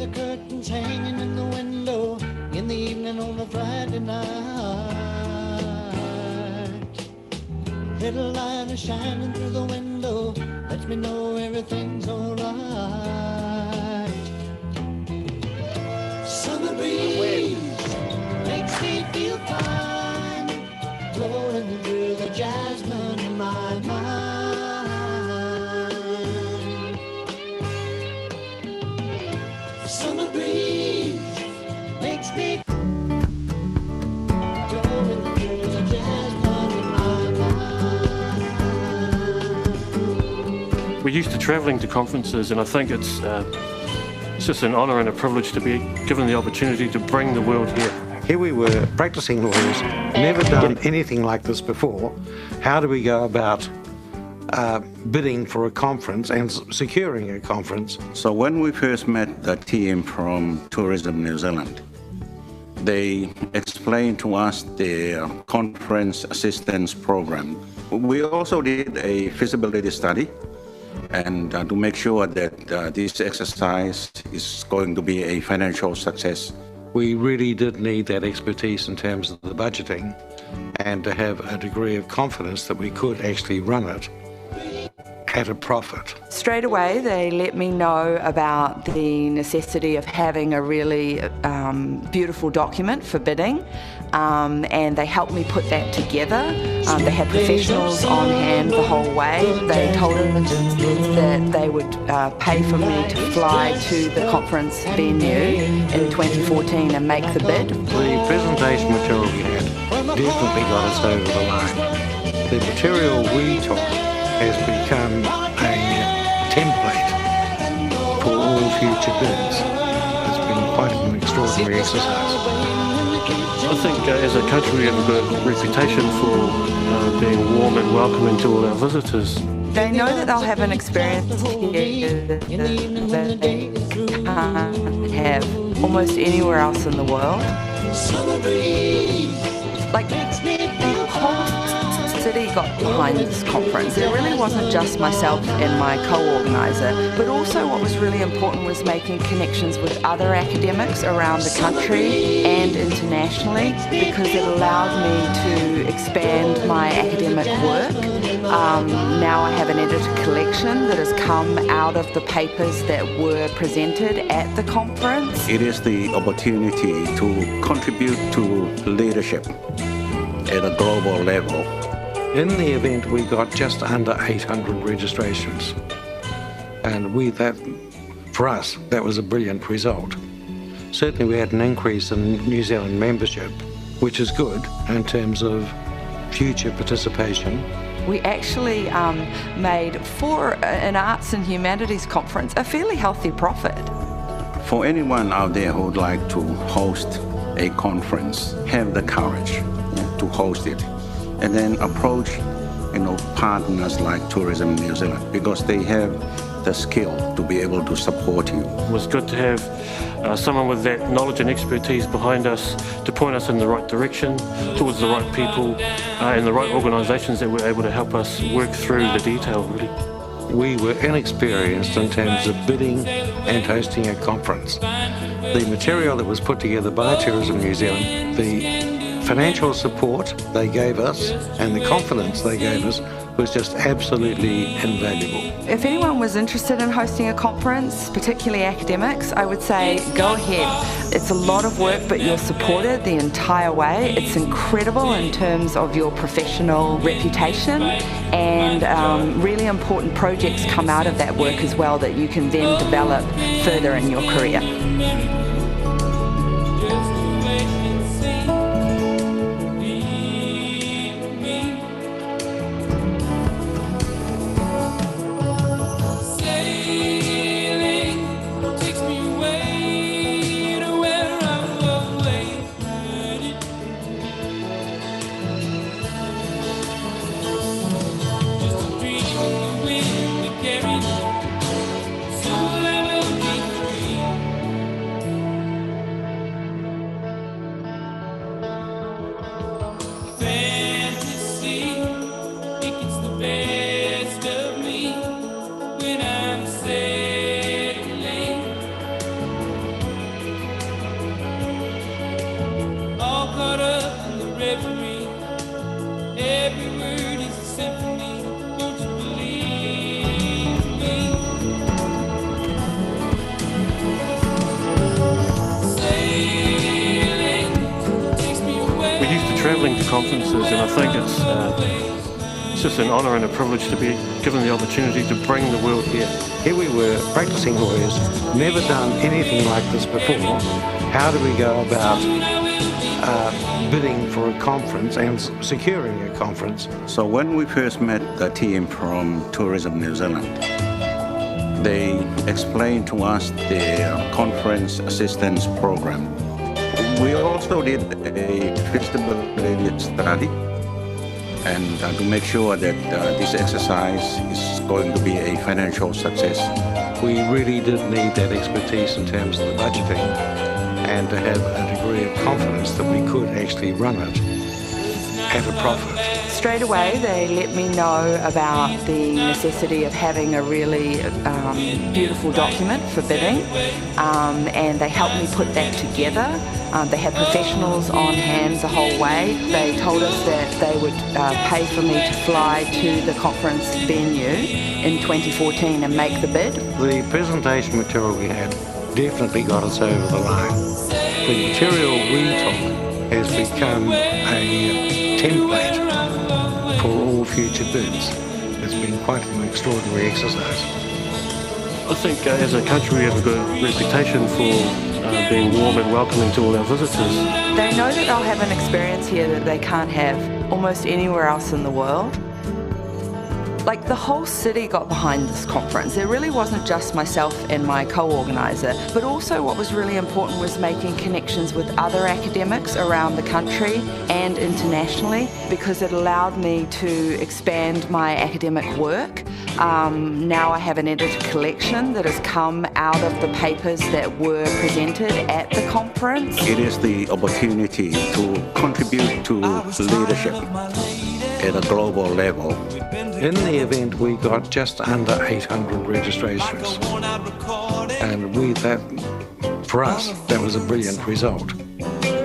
the curtains hanging in the window in the evening on a Friday night. Little light is shining through the window, lets me know everything's alright. Summer breeze makes me feel fine, blowing through the jasmine in my mind. Summer breeze makes me blowing through the jasmine in my mind. We're used to travelling to conferences, and I think it's just an honour and a privilege to be given the opportunity to bring the world here. Here we were, practicing lawyers, never done anything like this before. How do we go about bidding for a conference and securing a conference? So when we first met the team from Tourism New Zealand, they explained to us their conference assistance program. We also did a feasibility study, and to make sure that this exercise is going to be a financial success. We really did need that expertise in terms of the budgeting and to have a degree of confidence that we could actually run it at a profit. Straight away they let me know about the necessity of having a really beautiful document for bidding, and they helped me put that together. They had professionals on hand the whole way. They told us that they would pay for me to fly to the conference venue in 2014 and make the bid. The presentation material we had definitely got us over the line. The material we took has become a template for all future bids. It's been quite an extraordinary exercise. I think as a country we have a good reputation for being warm and welcoming to all our visitors. They know that they'll have an experience here that they can't have almost anywhere else in the world. Like, the whole city got behind this conference. It really wasn't just myself and my co-organiser, but also what was really important was making connections with other academics around the country and internationally, because it allowed me to expand my academic work. Now I have an edited collection that has come out of the papers that were presented at the conference. It is the opportunity to contribute to leadership at a global level. In the event, we got just under 800 registrations. And for us, that was a brilliant result. Certainly we had an increase in New Zealand membership, which is good in terms of future participation. We actually made, for an arts and humanities conference, a fairly healthy profit. For anyone out there who would like to host a conference, have the courage to host it. And then approach, partners like Tourism New Zealand, because they have the skill to be able to support you. It was good to have someone with that knowledge and expertise behind us to point us in the right direction, towards the right people and the right organisations that were able to help us work through the detail, really. We were inexperienced in terms of bidding and hosting a conference. The material that was put together by Tourism New Zealand, the financial support they gave us and the confidence they gave us was just absolutely invaluable. If anyone was interested in hosting a conference, particularly academics, I would say go ahead. It's a lot of work, but you're supported the entire way. It's incredible in terms of your professional reputation, and really important projects come out of that work as well that you can then develop further in your career. every word is a symphony. Won't you believe me? Sailing takes me away. We're used to travelling to conferences, and I think it's just an honour and a privilege to be given the opportunity to bring the world here. Here we were, practicing lawyers, never done anything like this before. How do we go about bidding for a conference and securing a conference? So when we first met the team from Tourism New Zealand, they explained to us their conference assistance program. We also did a feasibility study, and to make sure that this exercise is going to be a financial success. We really did need that expertise in terms of the budgeting and to have a degree of confidence that we could actually run it at a profit. Straight away, they let me know about the necessity of having a really beautiful document for bidding, and they helped me put that together. They had professionals on hand the whole way. They told us that they would pay for me to fly to the conference venue in 2014 and make the bid. The presentation material we had definitely got us over the line. The material we took has become a template for all future bids. It's been quite an extraordinary exercise. I think as a country we have a good reputation for being warm and welcoming to all our visitors. They know that they'll have an experience here that they can't have almost anywhere else in the world. Like, the whole city got behind this conference. It really wasn't just myself and my co-organiser, but also what was really important was making connections with other academics around the country and internationally, because it allowed me to expand my academic work. Now I have an edited collection that has come out of the papers that were presented at the conference. It is the opportunity to contribute to leadership at a global level. In the event, we got just under 800 registrations. And for us, that was a brilliant result.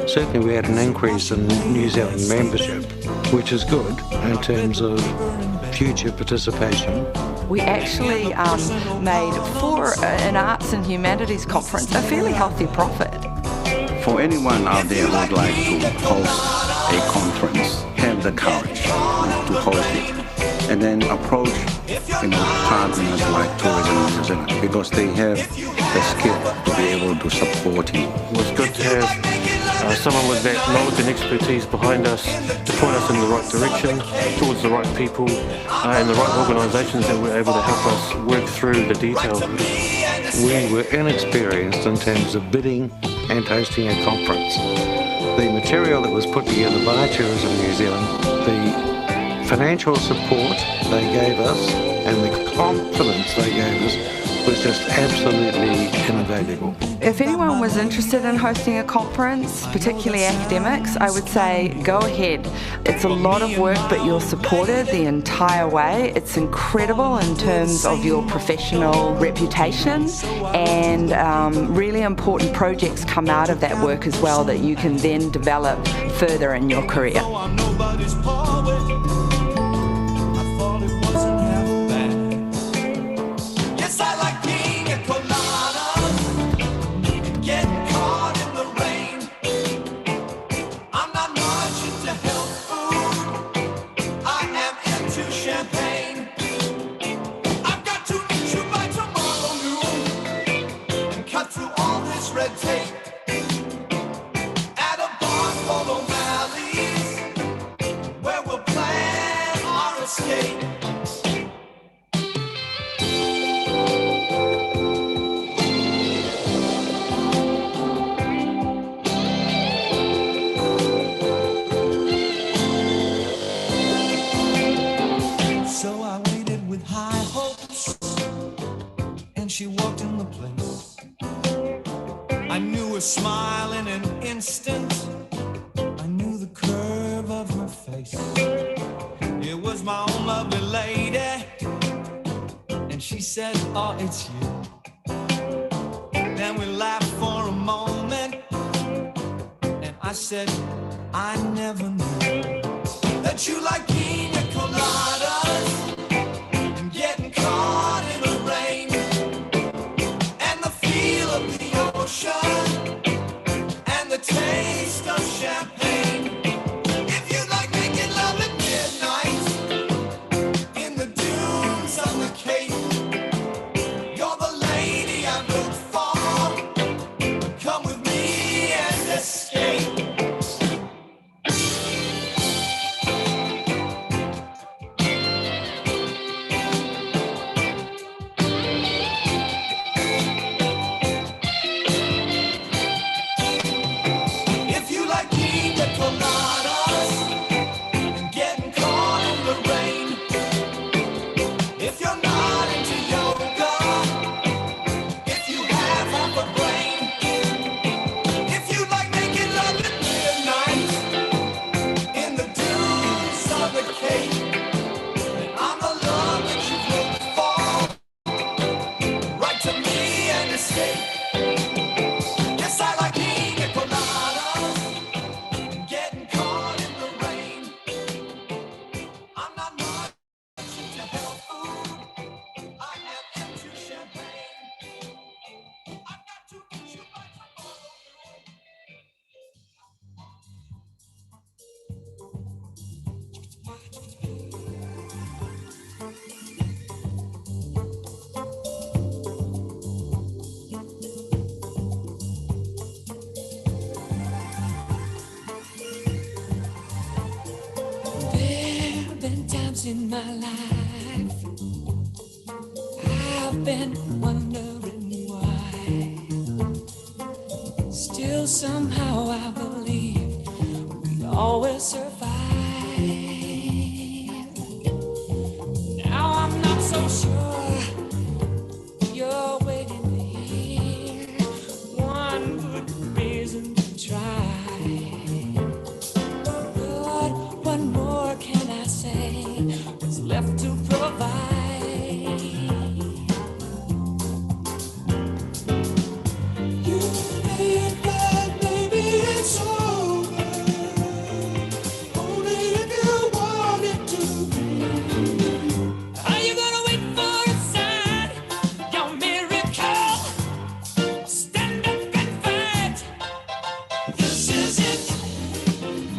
Certainly we had an increase in New Zealand membership, which is good in terms of future participation. We actually made, for an arts and humanities conference, a fairly healthy profit. For anyone out there who would like to host a conference, have the courage to host it, and then approach partners like Tourism New Zealand, because they have the skill to be able to support you. It was good to have someone with that knowledge and expertise behind us to point us in the right direction, towards the right people and the right organisations that were able to help us work through the details. We were inexperienced in terms of bidding and hosting a conference. The material that was put together by Tourism New Zealand, the financial support they gave us and the confidence they gave us was just absolutely invaluable. If anyone was interested in hosting a conference, particularly academics, I would say go ahead. It's a lot of work, but you're supported the entire way. It's incredible in terms of your professional reputation, and really important projects come out of that work as well that you can then develop further in your career. She walked in the place. I knew her smile in an instant. I knew the curve of her face. It was my own lovely lady. And she said, oh, it's you. Then we laughed for a moment. And I said, I never knew that you like me. Many times in my life, I've been wondering why. Still somehow I believe we'd always survive. Now I'm not so sure you're waiting to hear one good reason to try. But what more can I say? What's left to provide? You think that maybe it's over, only if you want it to be. Are you gonna wait for a sign, your miracle? Stand up and fight. This is it.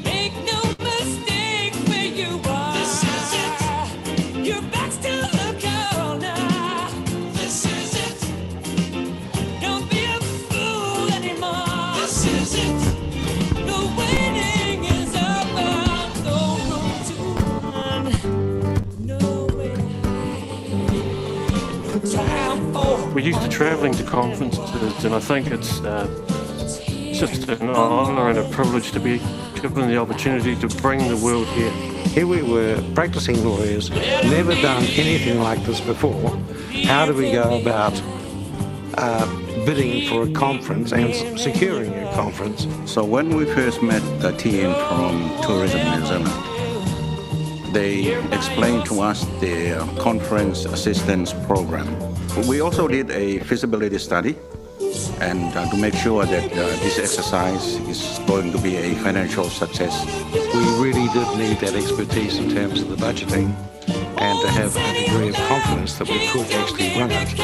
Make no mistake where you are. This is it. Your back's to the corner. This is it. Don't be a fool anymore. This is it. The waiting is over. No room to run. Nowhere to hide. Time for We're used to travelling to conferences, and I think it's just an honour and a privilege to be given the opportunity to bring the world here. Here we were, practicing lawyers, never done anything like this before. How do we go about bidding for a conference and securing a conference? So when we first met the team from Tourism New Zealand, they explained to us their conference assistance program. We also did a feasibility study, and to make sure that this exercise is going to be a financial success. We really did need that expertise in terms of the budgeting and to have a degree of confidence that we could actually run it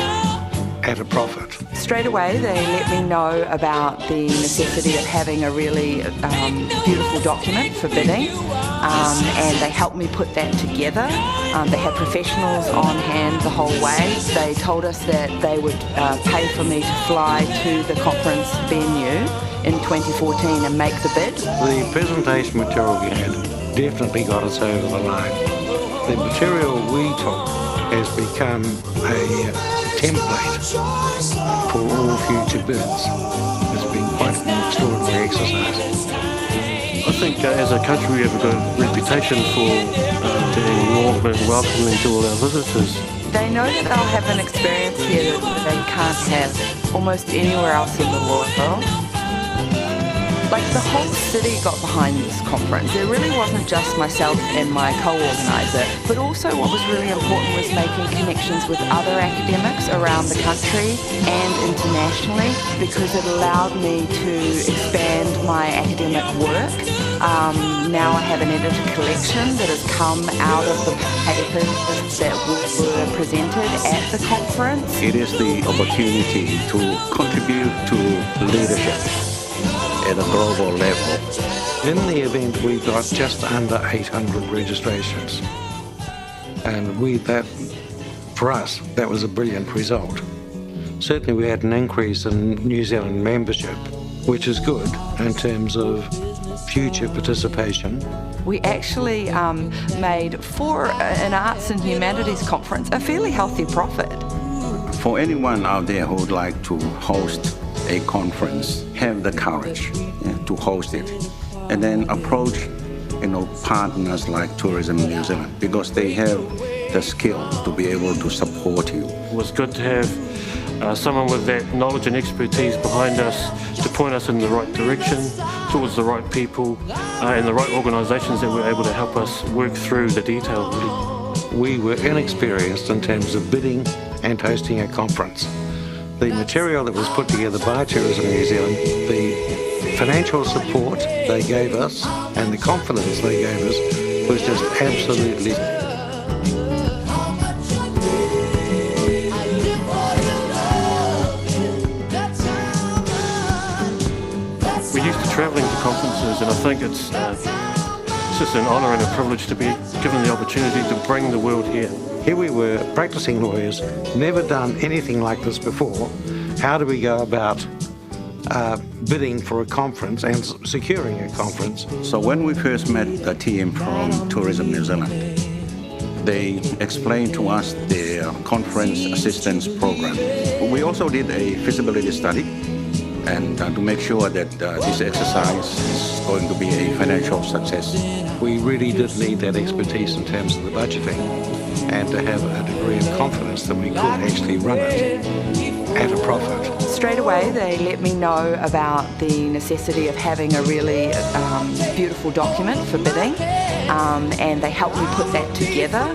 at a profit. Straight away, they let me know about the necessity of having a really beautiful document for bidding, and they helped me put that together. They had professionals on hand the whole way. They told us that they would pay for me to fly to the conference venue in 2014 and make the bid. The presentation material we had definitely got us over the line. The material we took has become a template for all future bids. It's been quite an extraordinary exercise. I think as a country we have a good reputation for being warm and welcoming to all our visitors. They know that they'll have an experience here that they can't have almost anywhere else in the world. Like, the whole city got behind this conference. It really wasn't just myself and my co-organiser, but also what was really important was making connections with other academics around the country and internationally, because it allowed me to expand my academic work. Now I have an edited collection that has come out of the papers that were presented at the conference. It is the opportunity to contribute to leadership at a global level. In the event, we got just under 800 registrations. And for us, that was a brilliant result. Certainly we had an increase in New Zealand membership, which is good in terms of future participation. We actually made, for an arts and humanities conference, a fairly healthy profit. For anyone out there who would like to host a conference, have the courage to host it, and then approach partners like Tourism New Zealand, because they have the skill to be able to support you. It was good to have someone with that knowledge and expertise behind us to point us in the right direction, towards the right people and the right organisations that were able to help us work through the detail, really. We were inexperienced in terms of bidding and hosting a conference. The material that was put together by Tourism New Zealand, the financial support they gave us and the confidence they gave us was just absolutely. We're used to travelling to conferences, and I think it's just an honour and a privilege to be given the opportunity to bring the world here. Here we were, practicing lawyers, never done anything like this before. How do we go about bidding for a conference and securing a conference? So when we first met the team from Tourism New Zealand, They explained to us their conference assistance program. We also did a feasibility study and to make sure that this exercise is going to be a financial success. We really did need that expertise in terms of the budgeting and to have a degree of confidence that we could actually run it at a profit. Straight away, they let me know about the necessity of having a really beautiful document for bidding, and they helped me put that together.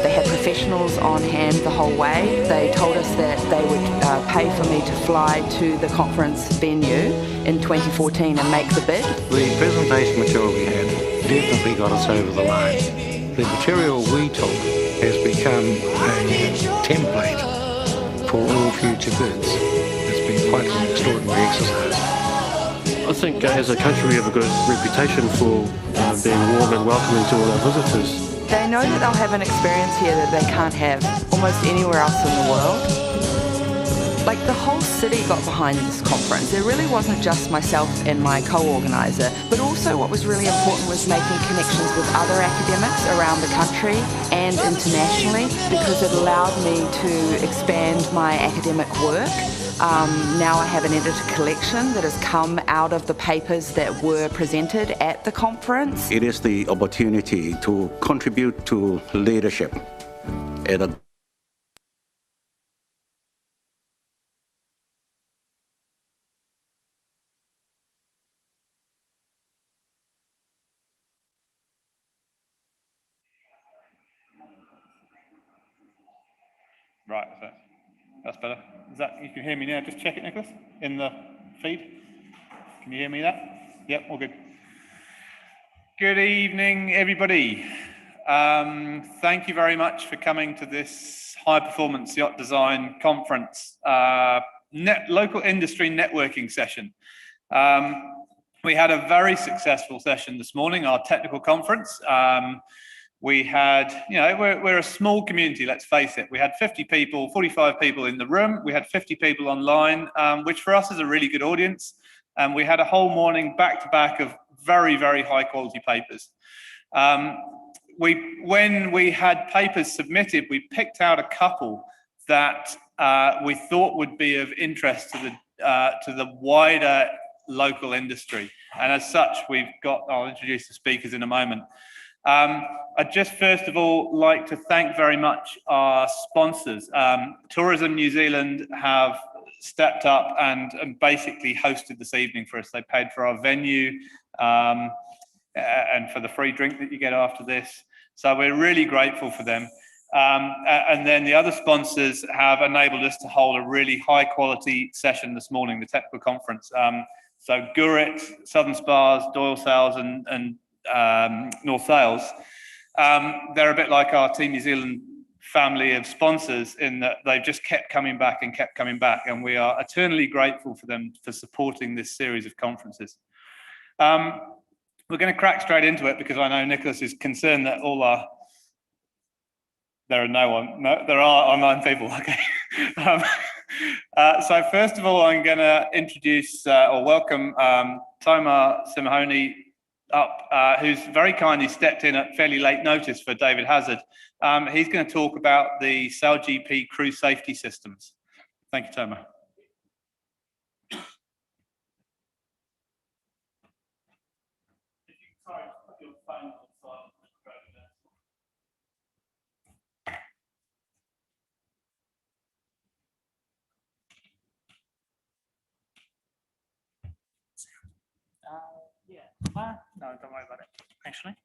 They had professionals on hand the whole way. They told us that they would pay for me to fly to the conference venue in 2014 and make the bid. The presentation material we had definitely got us over the line. The material we took has become a template for all future bids. It's been quite an extraordinary exercise. I think as a country we have a good reputation for being warm and welcoming to all our visitors. They know that they'll have an experience here that they can't have almost anywhere else in the world. Like, the whole city got behind this conference. It really wasn't just myself and my co-organiser, but also what was really important was making connections with other academics around the country and internationally, because it allowed me to expand my academic work. Now I have an edited collection that has come out of the papers that were presented at the conference. It is the opportunity to contribute to leadership at a Right, that's better. Is that, you can hear me now? Just check it, Nicholas, in the feed. Can you hear me that? Yep, all good. Good evening, everybody. Thank you very much for coming to this high performance yacht design conference, local industry networking session. We had a very successful session this morning, our technical conference. We had, we're a small community, let's face it. We had 50 people, 45 people in the room. We had 50 people online, which for us is a really good audience. And we had a whole morning back to back of very, very high quality papers. When we had papers submitted, we picked out a couple that we thought would be of interest to the wider local industry. And as such, I'll introduce the speakers in a moment. I'd just first of all like to thank very much our sponsors. Tourism New Zealand have stepped up and basically hosted this evening for us. They paid for our venue and for the free drink that you get after this. So we're really grateful for them. And then the other sponsors have enabled us to hold a really high quality session this morning, the technical conference. So Gurit, Southern Spars, Doyle Sales and North Sales, they're a bit like our Team New Zealand family of sponsors in that they've just kept coming back, and we are eternally grateful for them for supporting this series of conferences. We're going to crack straight into it because I know Nicholas is concerned that there are online people. Okay. So first of all, I'm going to introduce or welcome Toma Simahoney up, who's very kindly stepped in at fairly late notice for David Hazard. He's going to talk about the SailGP crew safety systems. Thank you, Toma. No, don't worry about it, actually.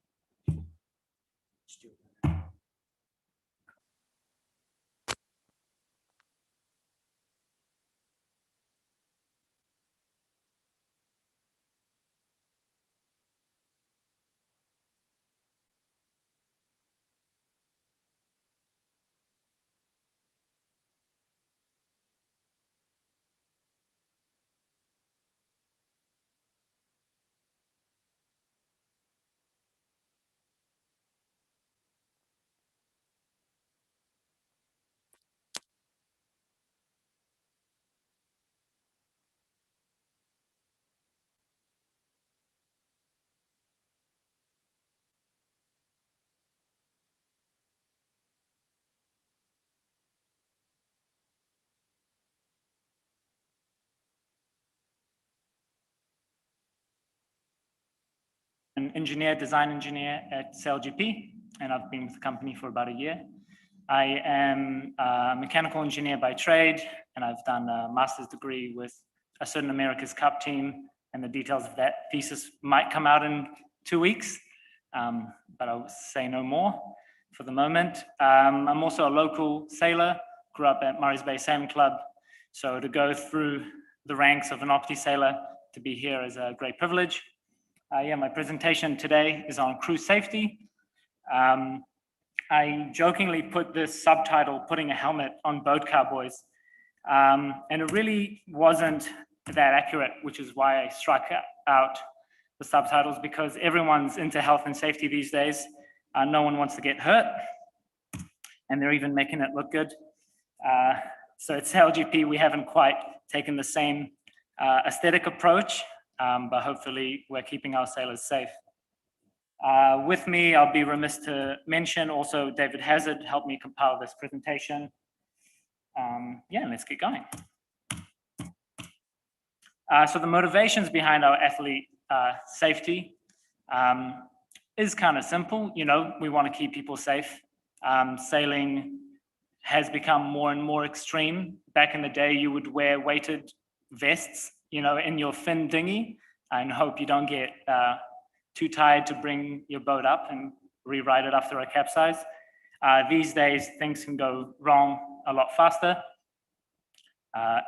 an engineer, design engineer at SailGP, and I've been with the company for about a year. I am a mechanical engineer by trade, and I've done a master's degree with a certain America's Cup team, and the details of that thesis might come out in 2 weeks, but I'll say no more for the moment. I'm also a local sailor, grew up at Murray's Bay Salmon Club, so to go through the ranks of an Opti sailor to be here is a great privilege. Yeah, my presentation today is on crew safety. I jokingly put this subtitle, "Putting a Helmet on Boat Cowboys," and it really wasn't that accurate, which is why I struck out the subtitles, because everyone's into health and safety these days. No one wants to get hurt, and they're even making it look good. So at SailGP, we haven't quite taken the same aesthetic approach, but hopefully we're keeping our sailors safe. With me, I'll be remiss to mention also David Hazard helped me compile this presentation. Yeah, let's get going. So the motivations behind our athlete safety is kind of simple. You know, we want to keep people safe. Sailing has become more and more extreme. Back in the day, you would wear weighted vests, you know, in your fin dinghy and hope you don't get too tired to bring your boat up and rewrite it after a capsize. These days, things can go wrong a lot faster.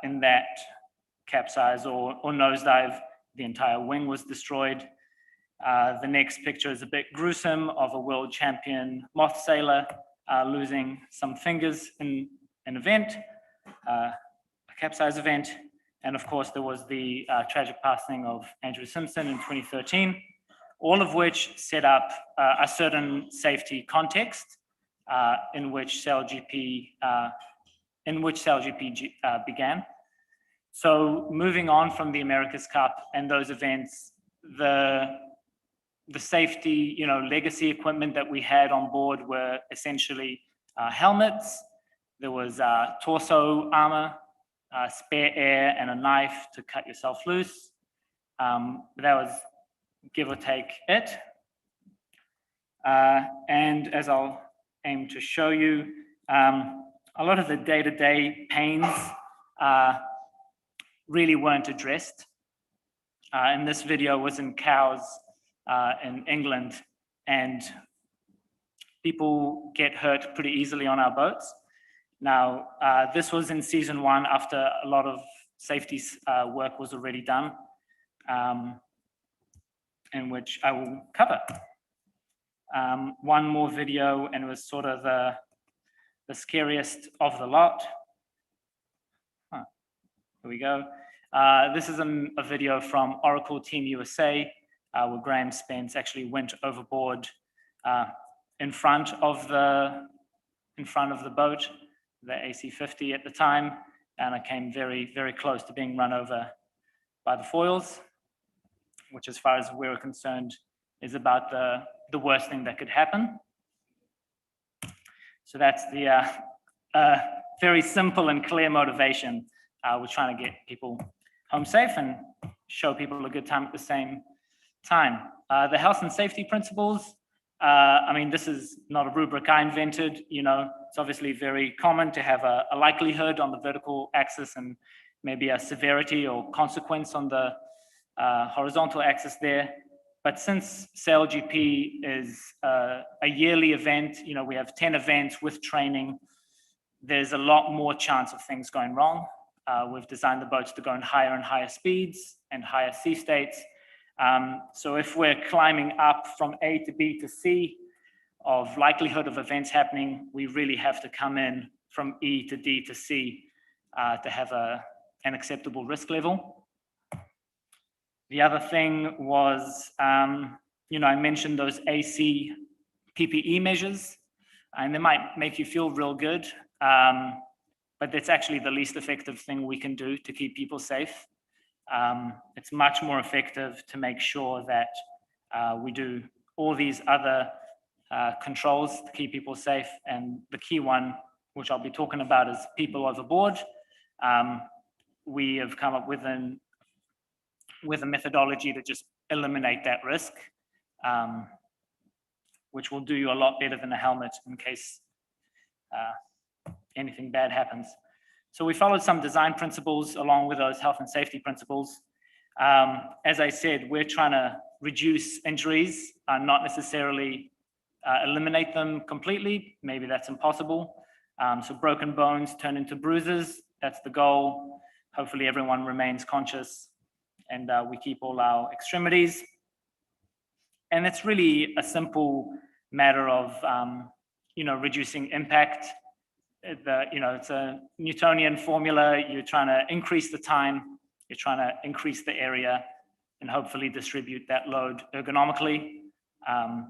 In that capsize or nosedive, the entire wing was destroyed. The next picture is a bit gruesome of a world champion moth sailor losing some fingers in an event, a capsize event. And of course, there was the tragic passing of Andrew Simpson in 2013. All of which set up a certain safety context in which SailGP began. So moving on from the America's Cup and those events, the safety, you know, legacy equipment that we had on board were essentially helmets. There was torso armor, spare air, and a knife to cut yourself loose. That was give or take it. And as I'll aim to show you, a lot of the day-to-day pains really weren't addressed. And this video was in Cowes in England, and people get hurt pretty easily on our boats. Now, this was in season 1 after a lot of safety work was already done. In which I will cover. One more video, and it was sort of the scariest of the lot. Here we go. This is a video from Oracle Team USA, where Graham Spence actually went overboard in front of the boat, the AC-50 at the time, and I came very, very close to being run over by the foils, which as far as we're concerned is about the worst thing that could happen. So that's the very simple and clear motivation. We're trying to get people home safe and show people a good time at the same time. The health and safety principles, I mean, this is not a rubric I invented. You know, it's obviously very common to have a likelihood on the vertical axis and maybe a severity or consequence on the horizontal axis there. But since SailGP is a yearly event, you know, we have 10 events with training, there's a lot more chance of things going wrong. We've designed the boats to go in higher and higher speeds and higher sea states. So if we're climbing up from A to B to C of likelihood of events happening, we really have to come in from E to D to C to have an acceptable risk level. The other thing was, you know, I mentioned those AC PPE measures, and they might make you feel real good, but that's actually the least effective thing we can do to keep people safe. It's much more effective to make sure that we do all these other controls to keep people safe. And the key one, which I'll be talking about, is people overboard. We have come up with a methodology to just eliminate that risk. which will do you a lot better than a helmet in case anything bad happens. So we followed some design principles along with those health and safety principles. As I said, we're trying to reduce injuries, not necessarily eliminate them completely. Maybe that's impossible. So broken bones turn into bruises. That's the goal. Hopefully everyone remains conscious and we keep all our extremities. And it's really a simple matter of, reducing impact. It's a Newtonian formula. You're trying to increase the time, you're trying to increase the area, and hopefully distribute that load ergonomically.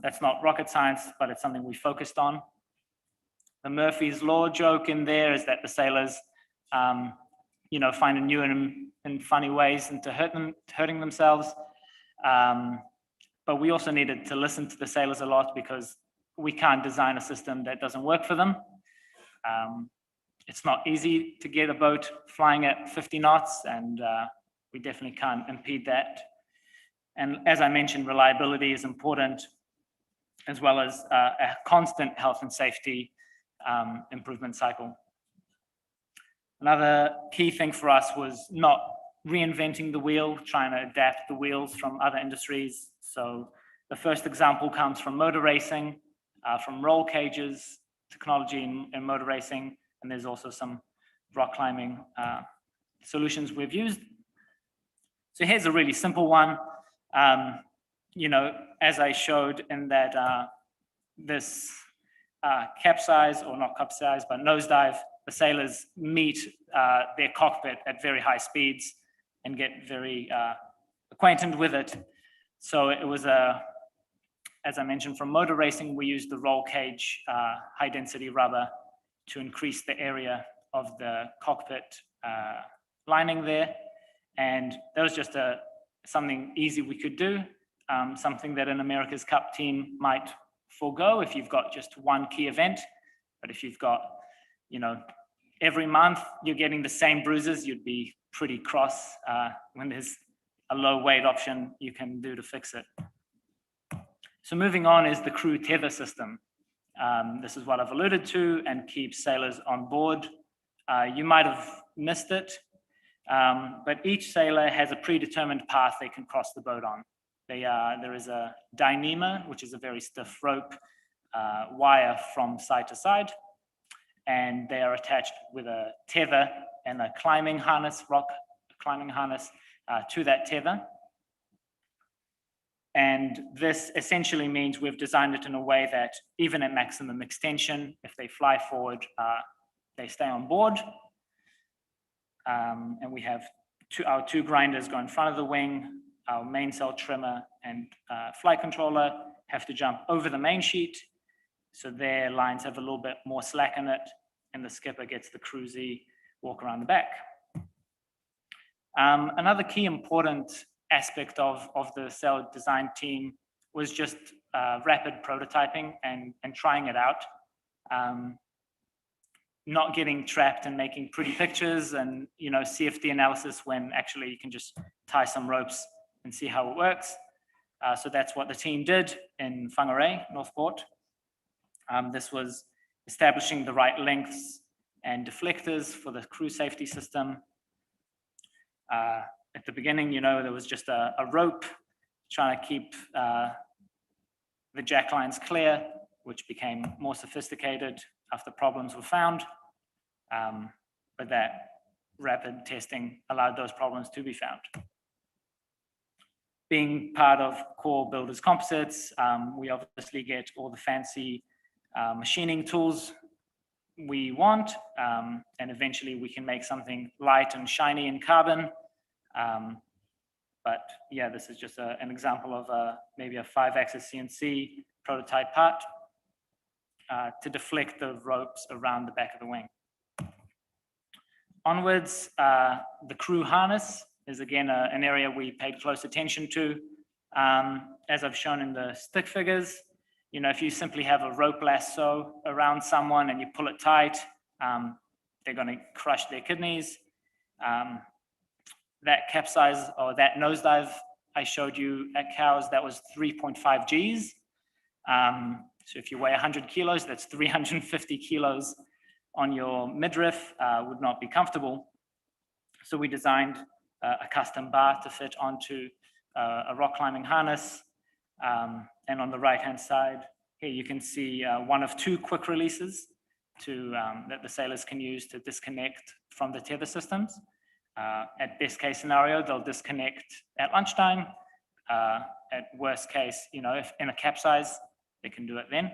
That's not rocket science, but it's something we focused on. The Murphy's Law joke in there is that the sailors, find new and funny ways into hurting themselves. But we also needed to listen to the sailors a lot because we can't design a system that doesn't work for them. It's not easy to get a boat flying at 50 knots, and we definitely can't impede that. And as I mentioned, reliability is important, as well as a constant health and safety improvement cycle. Another key thing for us was not reinventing the wheel, trying to adapt the wheels from other industries. So the first example comes from motor racing, from roll cages, technology in motor racing, and there's also some rock climbing solutions we've used. So here's a really simple one. As I showed in that this capsize, or not capsize, but nosedive, the sailors meet their cockpit at very high speeds and get very acquainted with it. So it was as I mentioned, from motor racing, we used the roll cage high density rubber to increase the area of the cockpit lining there. And that was just something easy we could do, something that an America's Cup team might forego if you've got just one key event. But if you've got, every month you're getting the same bruises, you'd be pretty cross when there's a low weight option you can do to fix it. So moving on is the crew tether system. This is what I've alluded to and keeps sailors on board. You might have missed it, but each sailor has a predetermined path they can cross the boat on. There is a dyneema, which is a very stiff rope wire from side to side, and they are attached with a tether and a climbing harness, rock climbing harness to that tether. And this essentially means we've designed it in a way that even at maximum extension, if they fly forward, they stay on board. And we have our two grinders go in front of the wing, our mainsail trimmer and flight controller have to jump over the main sheet. So their lines have a little bit more slack in it, and the skipper gets the cruisy walk around the back. Another key important aspect of the sail design team was just rapid prototyping and trying it out. Not getting trapped and making pretty pictures and CFD analysis when actually you can just tie some ropes and see how it works. So that's what the team did in Whangarei, Northport. This was establishing the right lengths and deflectors for the crew safety system. At the beginning, there was just a rope trying to keep the jack lines clear, which became more sophisticated after problems were found. But that rapid testing allowed those problems to be found. Being part of Core Builders Composites, we obviously get all the fancy machining tools we want, and eventually we can make something light and shiny in carbon. But yeah, this is just an example of maybe a 5-axis CNC prototype part to deflect the ropes around the back of the wing. Onwards, the crew harness is again an area we paid close attention to. As I've shown in the stick figures, if you simply have a rope lasso around someone and you pull it tight, they're going to crush their kidneys. That capsize or that nosedive I showed you at cows, that was 3.5 Gs. So if you weigh 100 kilos, that's 350 kilos on your midriff, would not be comfortable. So we designed a custom bar to fit onto a rock climbing harness. And on the right-hand side, here you can see one of two quick releases that the sailors can use to disconnect from the tether systems. At best case scenario, they'll disconnect at lunchtime. At worst case, if in a capsize, they can do it then.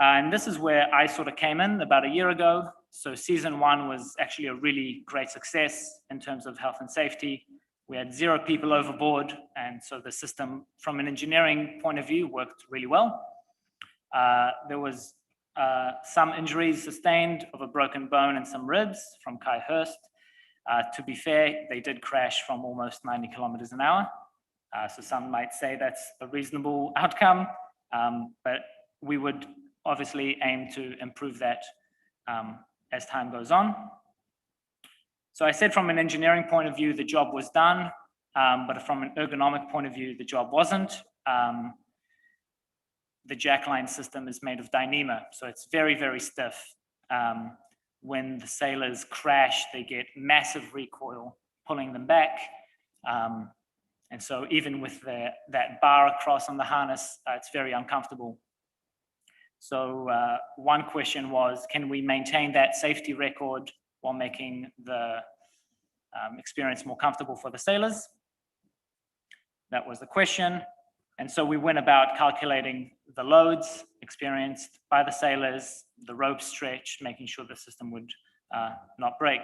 And this is where I sort of came in about a year ago. So season 1 was actually a really great success in terms of health and safety. We had 0 people overboard, and so the system, from an engineering point of view, worked really well. There was some injuries sustained of a broken bone and some ribs from Kai Hurst. To be fair, they did crash from almost 90 kilometers an hour. So some might say that's a reasonable outcome, but we would obviously aim to improve that as time goes on. So I said from an engineering point of view, the job was done, but from an ergonomic point of view, the job wasn't. The jackline system is made of Dyneema, so it's very, very stiff. When the sailors crash, they get massive recoil pulling them back. And so even with that bar across on the harness, it's very uncomfortable. So one question was, can we maintain that safety record while making the experience more comfortable for the sailors? That was the question. And so we went about calculating the loads experienced by the sailors, the rope stretch, making sure the system would not break.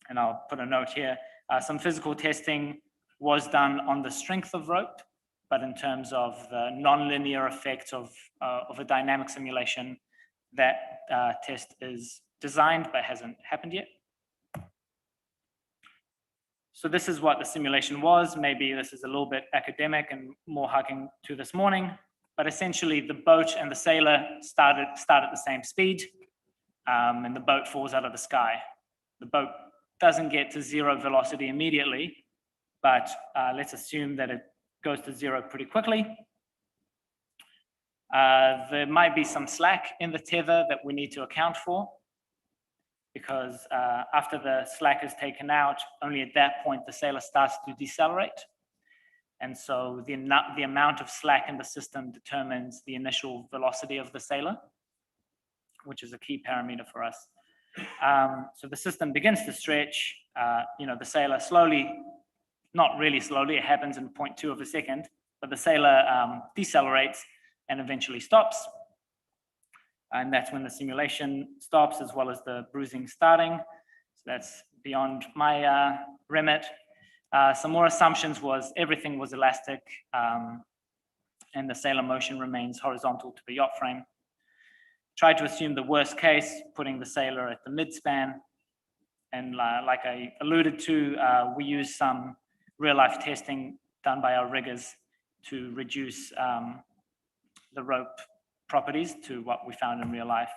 And I'll put a note here. Some physical testing was done on the strength of rope, but in terms of the non-linear effect of a dynamic simulation, that test is designed but hasn't happened yet. So this is what the simulation was. Maybe this is a little bit academic and more hugging to this morning, but essentially the boat and the sailor start at the same speed, and the boat falls out of the sky. The boat doesn't get to 0 velocity immediately, but let's assume that it goes to 0 pretty quickly. There might be some slack in the tether that we need to account for, because after the slack is taken out, only at that point the sailor starts to decelerate. And so the amount of slack in the system determines the initial velocity of the sailor, which is a key parameter for us. So the system begins to stretch, the sailor slowly, not really slowly, it happens in 0.2 of a second, but the sailor decelerates and eventually stops. And that's when the simulation stops, as well as the bruising starting. So that's beyond my remit. Some more assumptions was everything was elastic, and the sailor motion remains horizontal to the yacht frame. Tried to assume the worst case, putting the sailor at the mid-span. And like I alluded to, we used some real-life testing done by our riggers to reduce the rope properties to what we found in real life.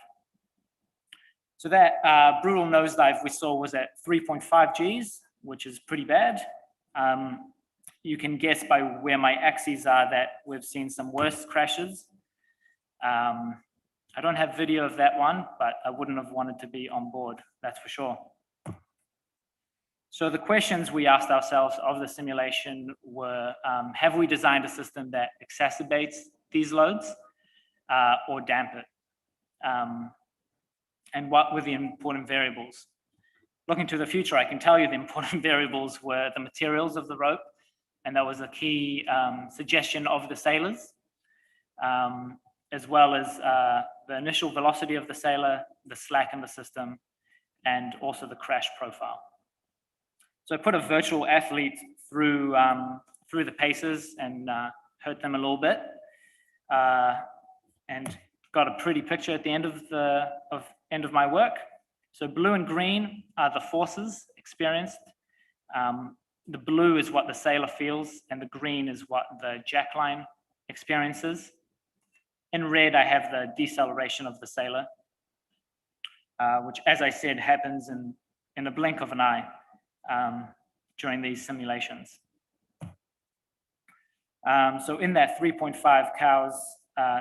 So that brutal nosedive we saw was at 3.5 Gs, which is pretty bad. You can guess by where my axes are that we've seen some worse crashes. I don't have video of that one, but I wouldn't have wanted to be on board, that's for sure. So the questions we asked ourselves of the simulation were, have we designed a system that exacerbates these loads or damp it? And what were the important variables? Looking to the future, I can tell you the important variables were the materials of the rope, and that was a key suggestion of the sailors, as well as the initial velocity of the sailor, the slack in the system, and also the crash profile. So I put a virtual athlete through the paces and hurt them a little bit, and got a pretty picture at the end of my work. So blue and green are the forces experienced. The blue is what the sailor feels, and the green is what the jackline experiences. In red, I have the deceleration of the sailor, which, as I said, happens in a blink of an eye. during these simulations. So in that 3.5 cows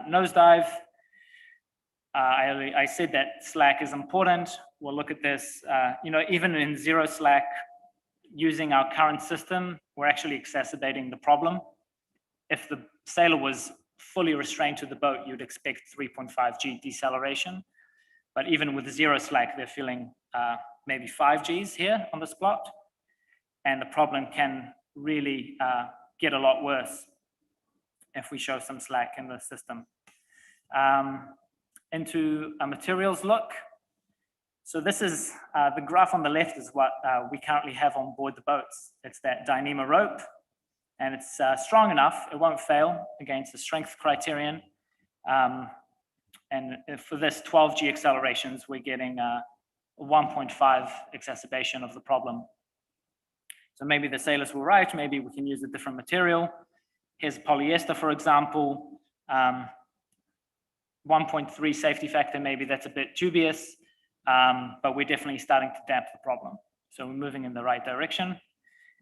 nosedive, I said that slack is important. We'll look at this, even in zero slack, using our current system, we're actually exacerbating the problem. If the sailor was fully restrained to the boat, you'd expect 3.5 G deceleration. But even with zero slack, they're feeling maybe 5 Gs here on this plot. And the problem can really get a lot worse if we show some slack in the system. Into a materials look. So this is, the graph on the left is what we currently have on board the boats. It's that Dyneema rope, and it's strong enough, it won't fail against the strength criterion. And for this 12G accelerations, we're getting 1.5 exacerbation of the problem. So maybe the sailors were right, maybe we can use a different material. Here's polyester, for example. 1.3 safety factor, maybe that's a bit dubious, but we're definitely starting to damp the problem. So we're moving in the right direction.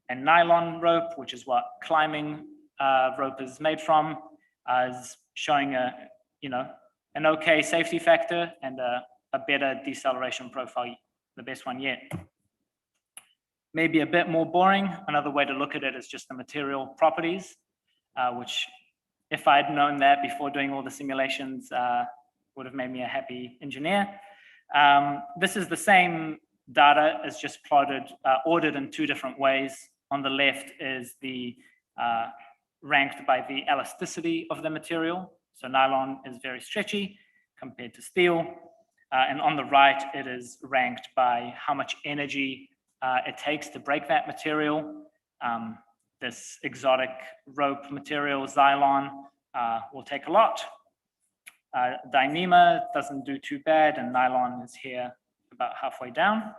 And nylon rope, which is what climbing rope is made from, is showing an okay safety factor and a better deceleration profile, the best one yet. Maybe a bit more boring. Another way to look at it is just the material properties, which if I'd known that before doing all the simulations, would have made me a happy engineer. This is the same data as just plotted, ordered in two different ways. On the left is the ranked by the elasticity of the material. So nylon is very stretchy compared to steel. And on the right, it is ranked by how much energy it takes to break that material. This exotic rope material, Xylon, will take a lot. Dyneema doesn't do too bad, and nylon is here about halfway down.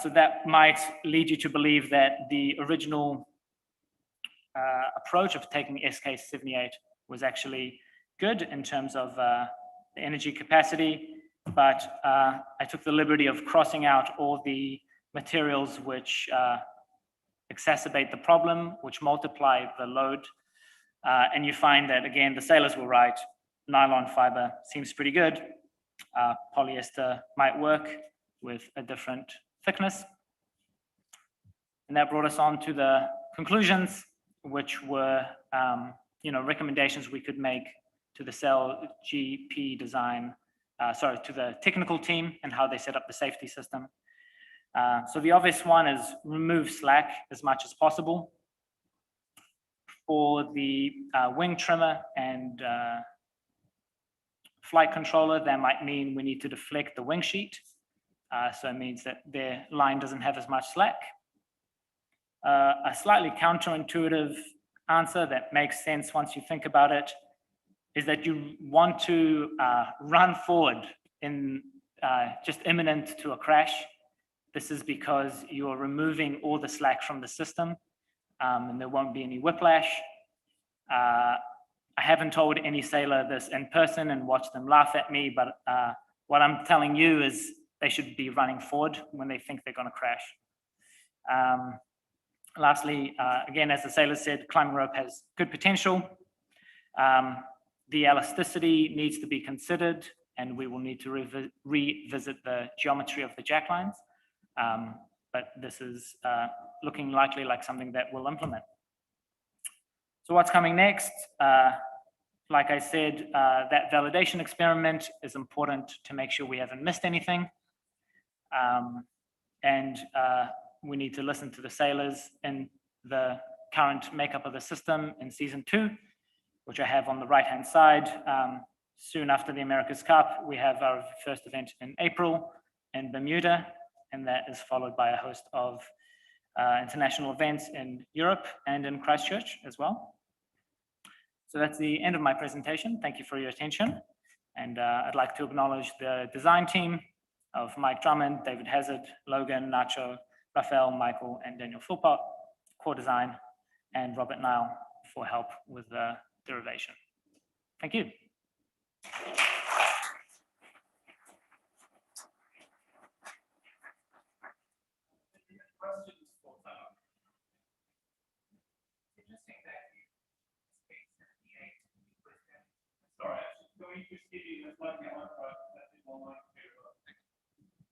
So that might lead you to believe that the original approach of taking SK78 was actually good in terms of the energy capacity, but I took the liberty of crossing out all the materials which exacerbate the problem, which multiply the load. And you find that, again, the sailors were right. Nylon fiber seems pretty good. Polyester might work with a different thickness. And that brought us on to the conclusions, which were recommendations we could make to the cell GP design, to the technical team and how they set up the safety system. So the obvious one is remove slack as much as possible. For the wing trimmer and flight controller, that might mean we need to deflect the wing sheet. So it means that their line doesn't have as much slack. A slightly counterintuitive answer that makes sense once you think about it is that you want to run forward in just imminent to a crash. This is because you're removing all the slack from the system, and there won't be any whiplash. I haven't told any sailor this in person and watched them laugh at me, but what I'm telling you is they should be running forward when they think they're going to crash. Lastly, again, as the sailor said, climbing rope has good potential. The elasticity needs to be considered, and we will need to revisit the geometry of the jacklines. But this is looking likely like something that we'll implement. So what's coming next? Like I said, that validation experiment is important to make sure we haven't missed anything. And we need to listen to the sailors in the current makeup of the system in season 2, which I have on the right-hand side. Soon after the America's Cup, we have our first event in April in Bermuda, and that is followed by a host of international events in Europe and in Christchurch as well. So that's the end of my presentation. Thank you for your attention. And I'd like to acknowledge the design team of Mike Drummond, David Hazard, Logan, Nacho, Raphael, Michael, and Daniel Philpott, core design, and Robert Nile for help with the derivation. Thank you.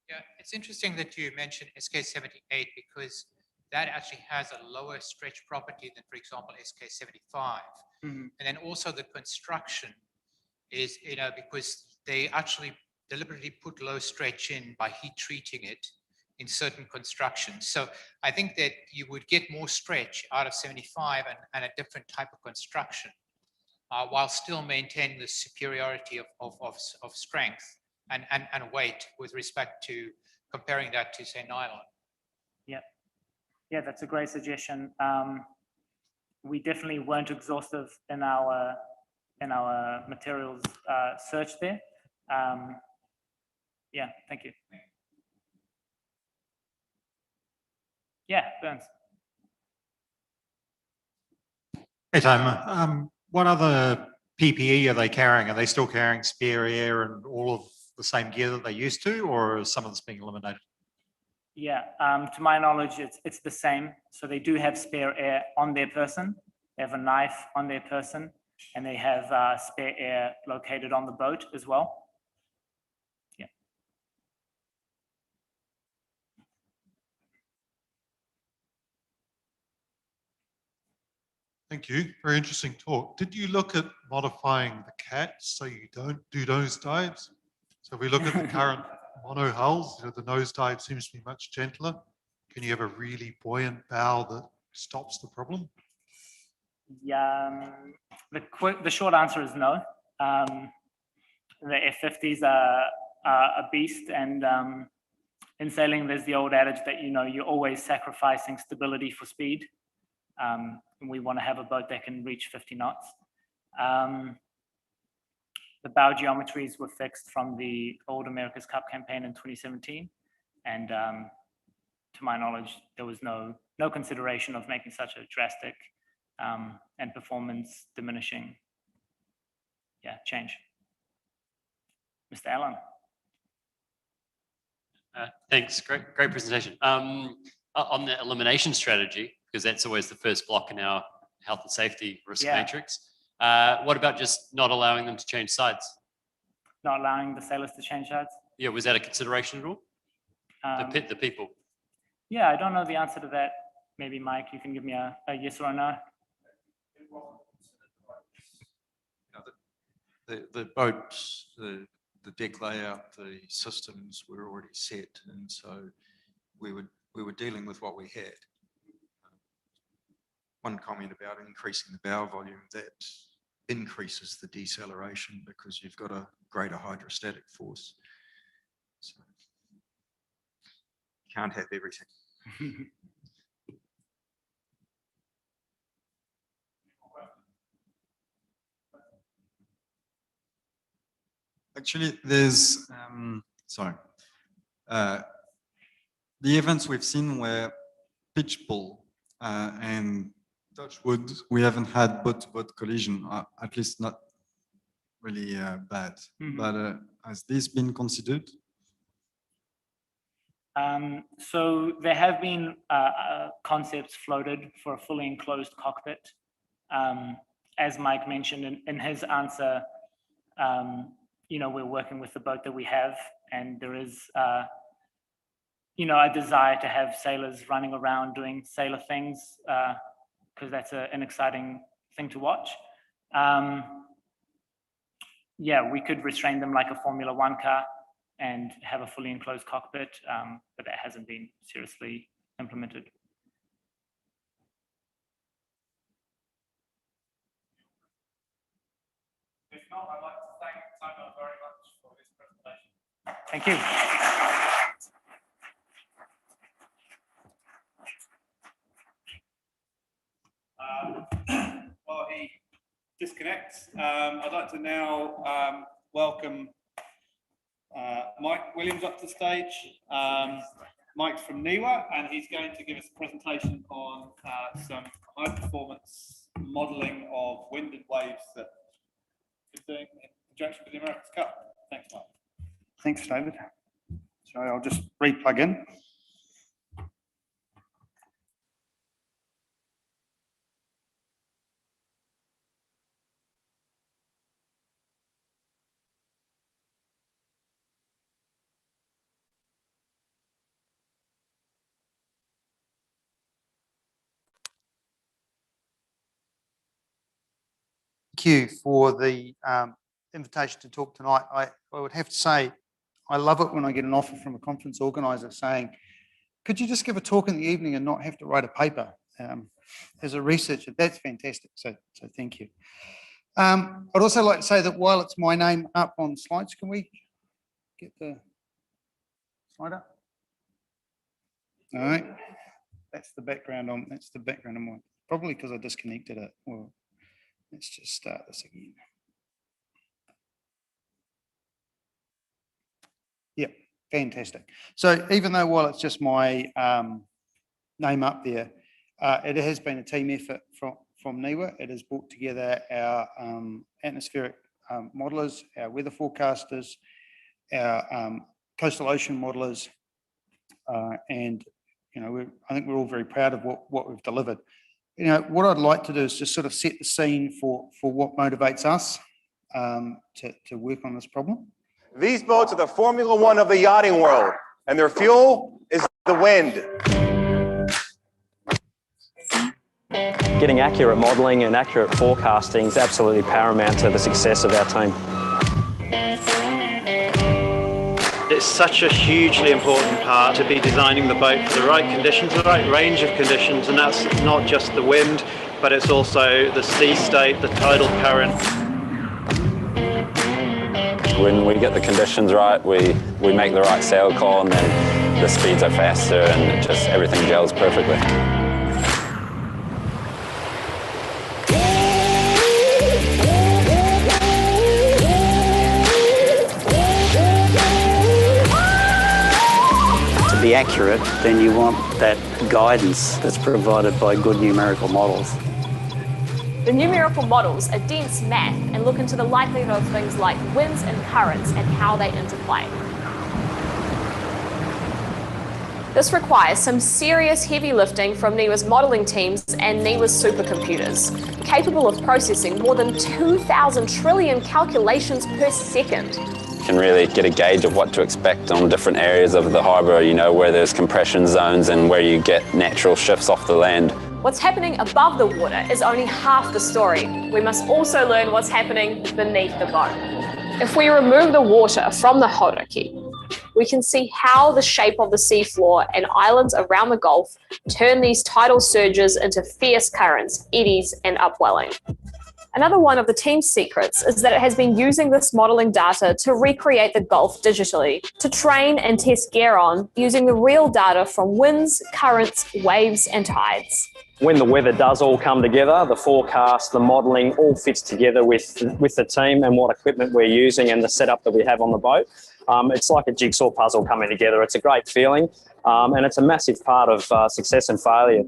Yeah, it's interesting that you mentioned SK78 because that actually has a lower stretch property than, for example, SK75. And then also the construction is, because they actually deliberately put low stretch in by heat treating it in certain constructions. So I think that you would get more stretch out of 75 and a different type of construction, while still maintaining the superiority of strength and weight with respect to comparing that to, say, nylon. Yeah, that's a great suggestion. We definitely weren't exhaustive in our materials search there. Yeah, thank you. Yeah, Burns. Hey, Tom. What other PPE are they carrying? Are they still carrying spare air and all of the same gear that they used to, or is some of this being eliminated? Yeah, to my knowledge, it's the same. So they do have spare air on their person. They have a knife on their person, and they have spare air located on the boat as well. Yeah. Thank you. Very interesting talk. Did you look at modifying the cats so you don't do nose dives? So if we look at the current mono hulls, the nose dive seems to be much gentler. Can you have a really buoyant bow that stops the problem? Yeah, the short answer is no. The F50s are a beast, and in sailing, there's the old adage that you're always sacrificing stability for speed. And we want to have a boat that can reach 50 knots. The bow geometries were fixed from the old America's Cup campaign in 2017, and to my knowledge, there was no consideration of making such a drastic and performance diminishing change. Mr. Allen. Thanks, great presentation. On the elimination strategy, because that's always the first block in our health and safety risk matrix. What about just not allowing them to change sides? Not allowing the sailors to change sides? Yeah, was that a consideration at all? The people? Yeah, I don't know the answer to that. Maybe Mike, you can give me a yes or a no. The boats, the deck layout, the systems were already set, and so we were dealing with what we had. One comment about increasing the bow volume, that increases the deceleration because you've got a greater hydrostatic force. So can't have everything. Actually, there's, the events we've seen were pitch pull and touch wood. We haven't had boat-to-boat collision, at least not really bad. But has this been considered? So there have been concepts floated for a fully enclosed cockpit. As Mike mentioned in his answer, we're working with the boat that we have, and there is, a desire to have sailors running around doing sailor things, because that's an exciting thing to watch. Yeah, we could restrain them like a Formula One car and have a fully enclosed cockpit, but that hasn't been seriously implemented. If not, I'd like to thank Simon very much for his presentation. Thank you. While he disconnects, I'd like to now welcome Mike Williams up to the stage. Mike's from NIWA, and he's going to give us a presentation on some high-performance modelling of wind and waves that he's doing in conjunction with the America's Cup. Thanks, Mike. Thanks, David. So I'll just re-plug in. thank you for the invitation to talk tonight. I would have to say, I love it when I get an offer from a conference organizer saying, could you just give a talk in the evening and not have to write a paper? As a researcher, that's fantastic. So thank you. I'd also like to say that while it's my name up on slides, can we get the slide up? All right. That's the background on mine. Probably because I disconnected it. Well, let's just start this again. Yep, fantastic. So even though while it's just my name up there, it has been a team effort from NIWA. It has brought together our atmospheric modelers, our weather forecasters, our coastal ocean modelers, and I think we're all very proud of what we've delivered. What I'd like to do is just sort of set the scene for what motivates us to work on this problem. These boats are the Formula One of the yachting world, and their fuel is the wind. Getting accurate modelling and accurate forecasting is absolutely paramount to the success of our team. It's such a hugely important part to be designing the boat for the right conditions, the right range of conditions, and that's not just the wind, but it's also the sea state, the tidal current. When we get the conditions right, we make the right sail call, and then the speeds are faster and just everything gels perfectly. To be accurate, then you want that guidance that's provided by good numerical models. The numerical models are dense math and look into the likelihood of things like winds and currents and how they interplay. This requires some serious heavy lifting from NIWA's modelling teams and NIWA's supercomputers, capable of processing more than 2,000 trillion calculations per second. You can really get a gauge of what to expect on different areas of the harbour, where there's compression zones and where you get natural shifts off the land. What's happening above the water is only half the story. We must also learn what's happening beneath the boat. If we remove the water from the Hauraki, we can see how the shape of the seafloor and islands around the Gulf turn these tidal surges into fierce currents, eddies, and upwelling. Another one of the team's secrets is that it has been using this modelling data to recreate the Gulf digitally, to train and test gear on using the real data from winds, currents, waves, and tides. When the weather does all come together, the forecast, the modelling all fits together with the team and what equipment we're using and the setup that we have on the boat. It's like a jigsaw puzzle coming together. It's a great feeling, and it's a massive part of success and failure.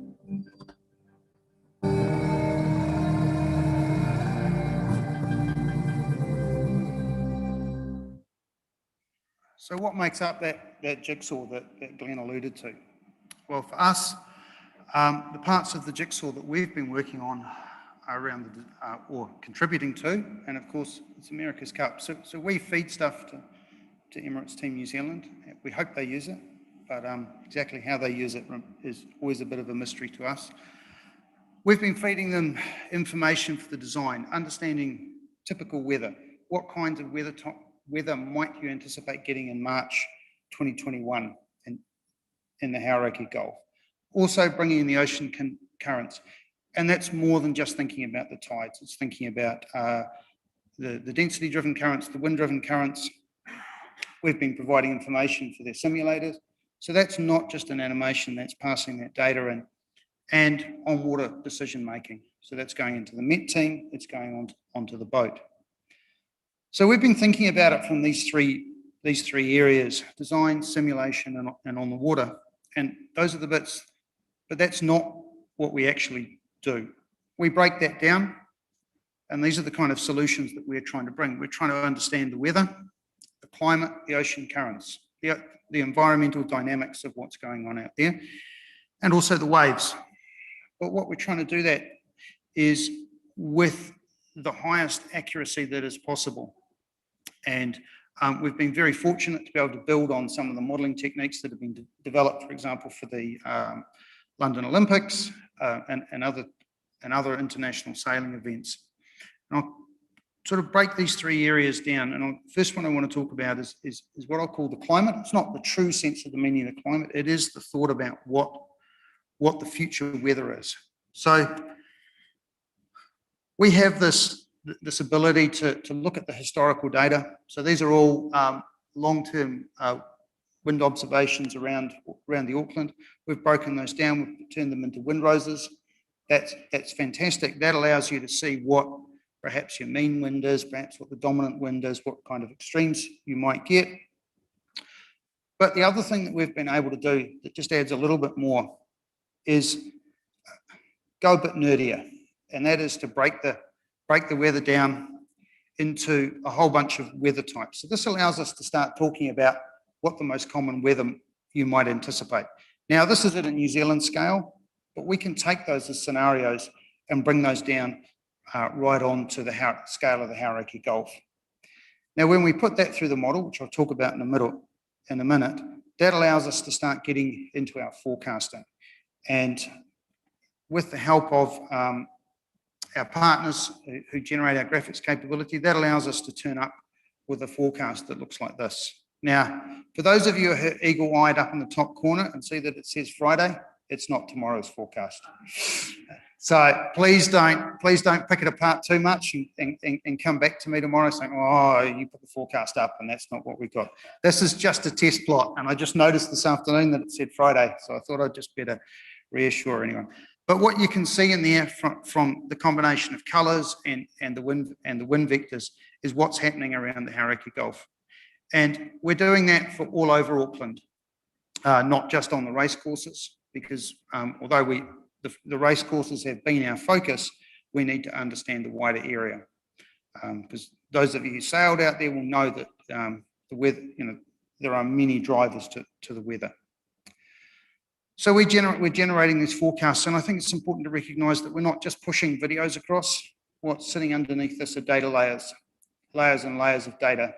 So what makes up that jigsaw that Glenn alluded to? Well, for us, the parts of the jigsaw that we've been working on are around or contributing to, and of course, it's America's Cup. So we feed stuff to Emirates Team New Zealand. We hope they use it, but exactly how they use it is always a bit of a mystery to us. We've been feeding them information for the design, understanding typical weather. What kinds of weather might you anticipate getting in March 2021 in the Hauraki Gulf? Also bringing in the ocean currents. And that's more than just thinking about the tides. It's thinking about the density-driven currents, the wind-driven currents. We've been providing information for their simulators. So that's not just an animation, that's passing that data in. And on-water decision-making. So that's going into the Met team, it's going onto the boat. So we've been thinking about it from these three areas: design, simulation, and on the water. And those are the bits, but that's not what we actually do. We break that down, and these are the kind of solutions that we're trying to bring. We're trying to understand the weather, the climate, the ocean currents, the environmental dynamics of what's going on out there, and also the waves. But what we're trying to do that is with the highest accuracy that is possible. And we've been very fortunate to be able to build on some of the modelling techniques that have been developed, for example, for the London Olympics and other international sailing events. And I'll sort of break these three areas down. And the first one I want to talk about is what I'll call the climate. It's not the true sense of the meaning of the climate. It is the thought about what the future weather is. So we have this ability to look at the historical data. So these are all long-term wind observations around the Auckland. We've broken those down, we've turned them into windroses. That's fantastic. That allows you to see what perhaps your mean wind is, perhaps what the dominant wind is, what kind of extremes you might get. But the other thing that we've been able to do that just adds a little bit more is go a bit nerdier, and that is to break the weather down into a whole bunch of weather types. So this allows us to start talking about what the most common weather you might anticipate. Now, this is at a New Zealand scale, but we can take those as scenarios and bring those down right on to the scale of the Hauraki Gulf. Now, when we put that through the model, which I'll talk about in a minute, that allows us to start getting into our forecasting. And with the help of our partners who generate our graphics capability, that allows us to turn up with a forecast that looks like this. Now, for those of you who are eagle-eyed up in the top corner and see that it says Friday, it's not tomorrow's forecast. So please don't pick it apart too much and come back to me tomorrow saying, oh, you put the forecast up and that's not what we got. This is just a test plot, and I just noticed this afternoon that it said Friday, so I thought I'd just better reassure anyone. But what you can see in there from the combination of colours and the wind vectors is what's happening around the Hauraki Gulf. And we're doing that for all over Auckland, not just on the race courses, because although the race courses have been our focus, we need to understand the wider area. Because those of you who sailed out there will know that the weather, there are many drivers to the weather. So we're generating these forecasts, and I think it's important to recognise that we're not just pushing videos across. What's sitting underneath this are data layers and layers of data,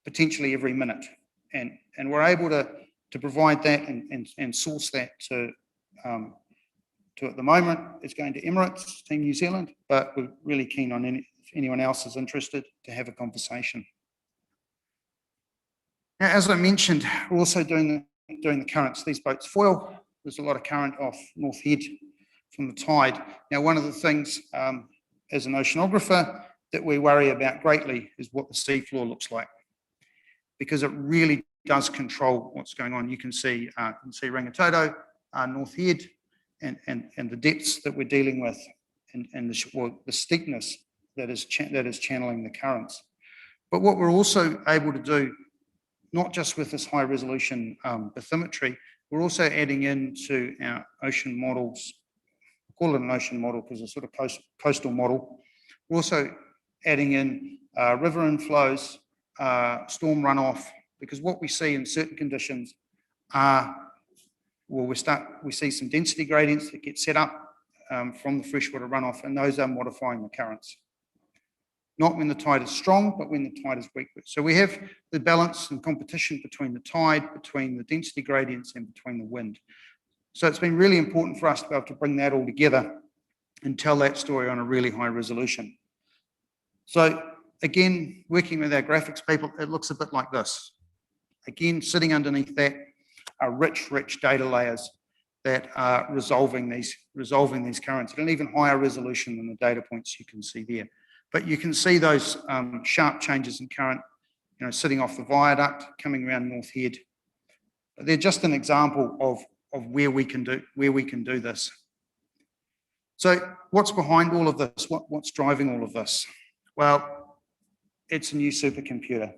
potentially every minute, and we're able to provide that and source that to at the moment it's going to Emirates, Team New Zealand, but we're really keen on if anyone else is interested to have a conversation. Now, as I mentioned, we're also doing the currents. These boats foil. There's a lot of current off North Head from the tide. Now, one of the things as an oceanographer that we worry about greatly is what the seafloor looks like, because it really does control what's going on. You can see Rangitoto, North Head, and the depths that we're dealing with, and the steepness that is channeling the currents. But what we're also able to do, not just with this high resolution bathymetry, we're also adding into our ocean models, I call it an ocean model because it's sort of coastal model. We're also adding in river inflows, storm runoff, because what we see in certain conditions are, well, we see some density gradients that get set up from the freshwater runoff, and those are modifying the currents. Not when the tide is strong, but when the tide is weak. So we have the balance and competition between the tide, between the density gradients, and between the wind. So it's been really important for us to be able to bring that all together and tell that story on a really high resolution. So again, working with our graphics people, it looks a bit like this. Again, sitting underneath that are rich data layers that are resolving these currents at an even higher resolution than the data points you can see there. But you can see those sharp changes in current, sitting off the viaduct, coming around North Head. But they're just an example of where we can do this. So what's behind all of this? What's driving all of this? Well, it's a new supercomputer.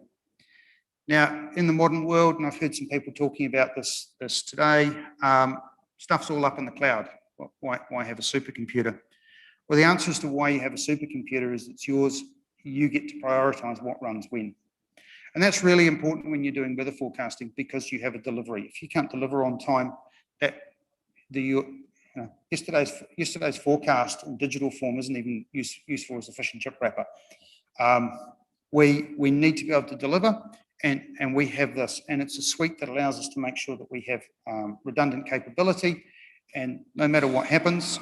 Now, in the modern world, and I've heard some people talking about this today, stuff's all up in the cloud. Why have a supercomputer? Well, the answer as to why you have a supercomputer is it's yours. You get to prioritize what runs when. And that's really important when you're doing weather forecasting, because you have a delivery. If you can't deliver on time, yesterday's forecast in digital form isn't even useful as efficient chip wrapper. We need to be able to deliver, and we have this, and it's a suite that allows us to make sure that we have redundant capability, and no matter what happens,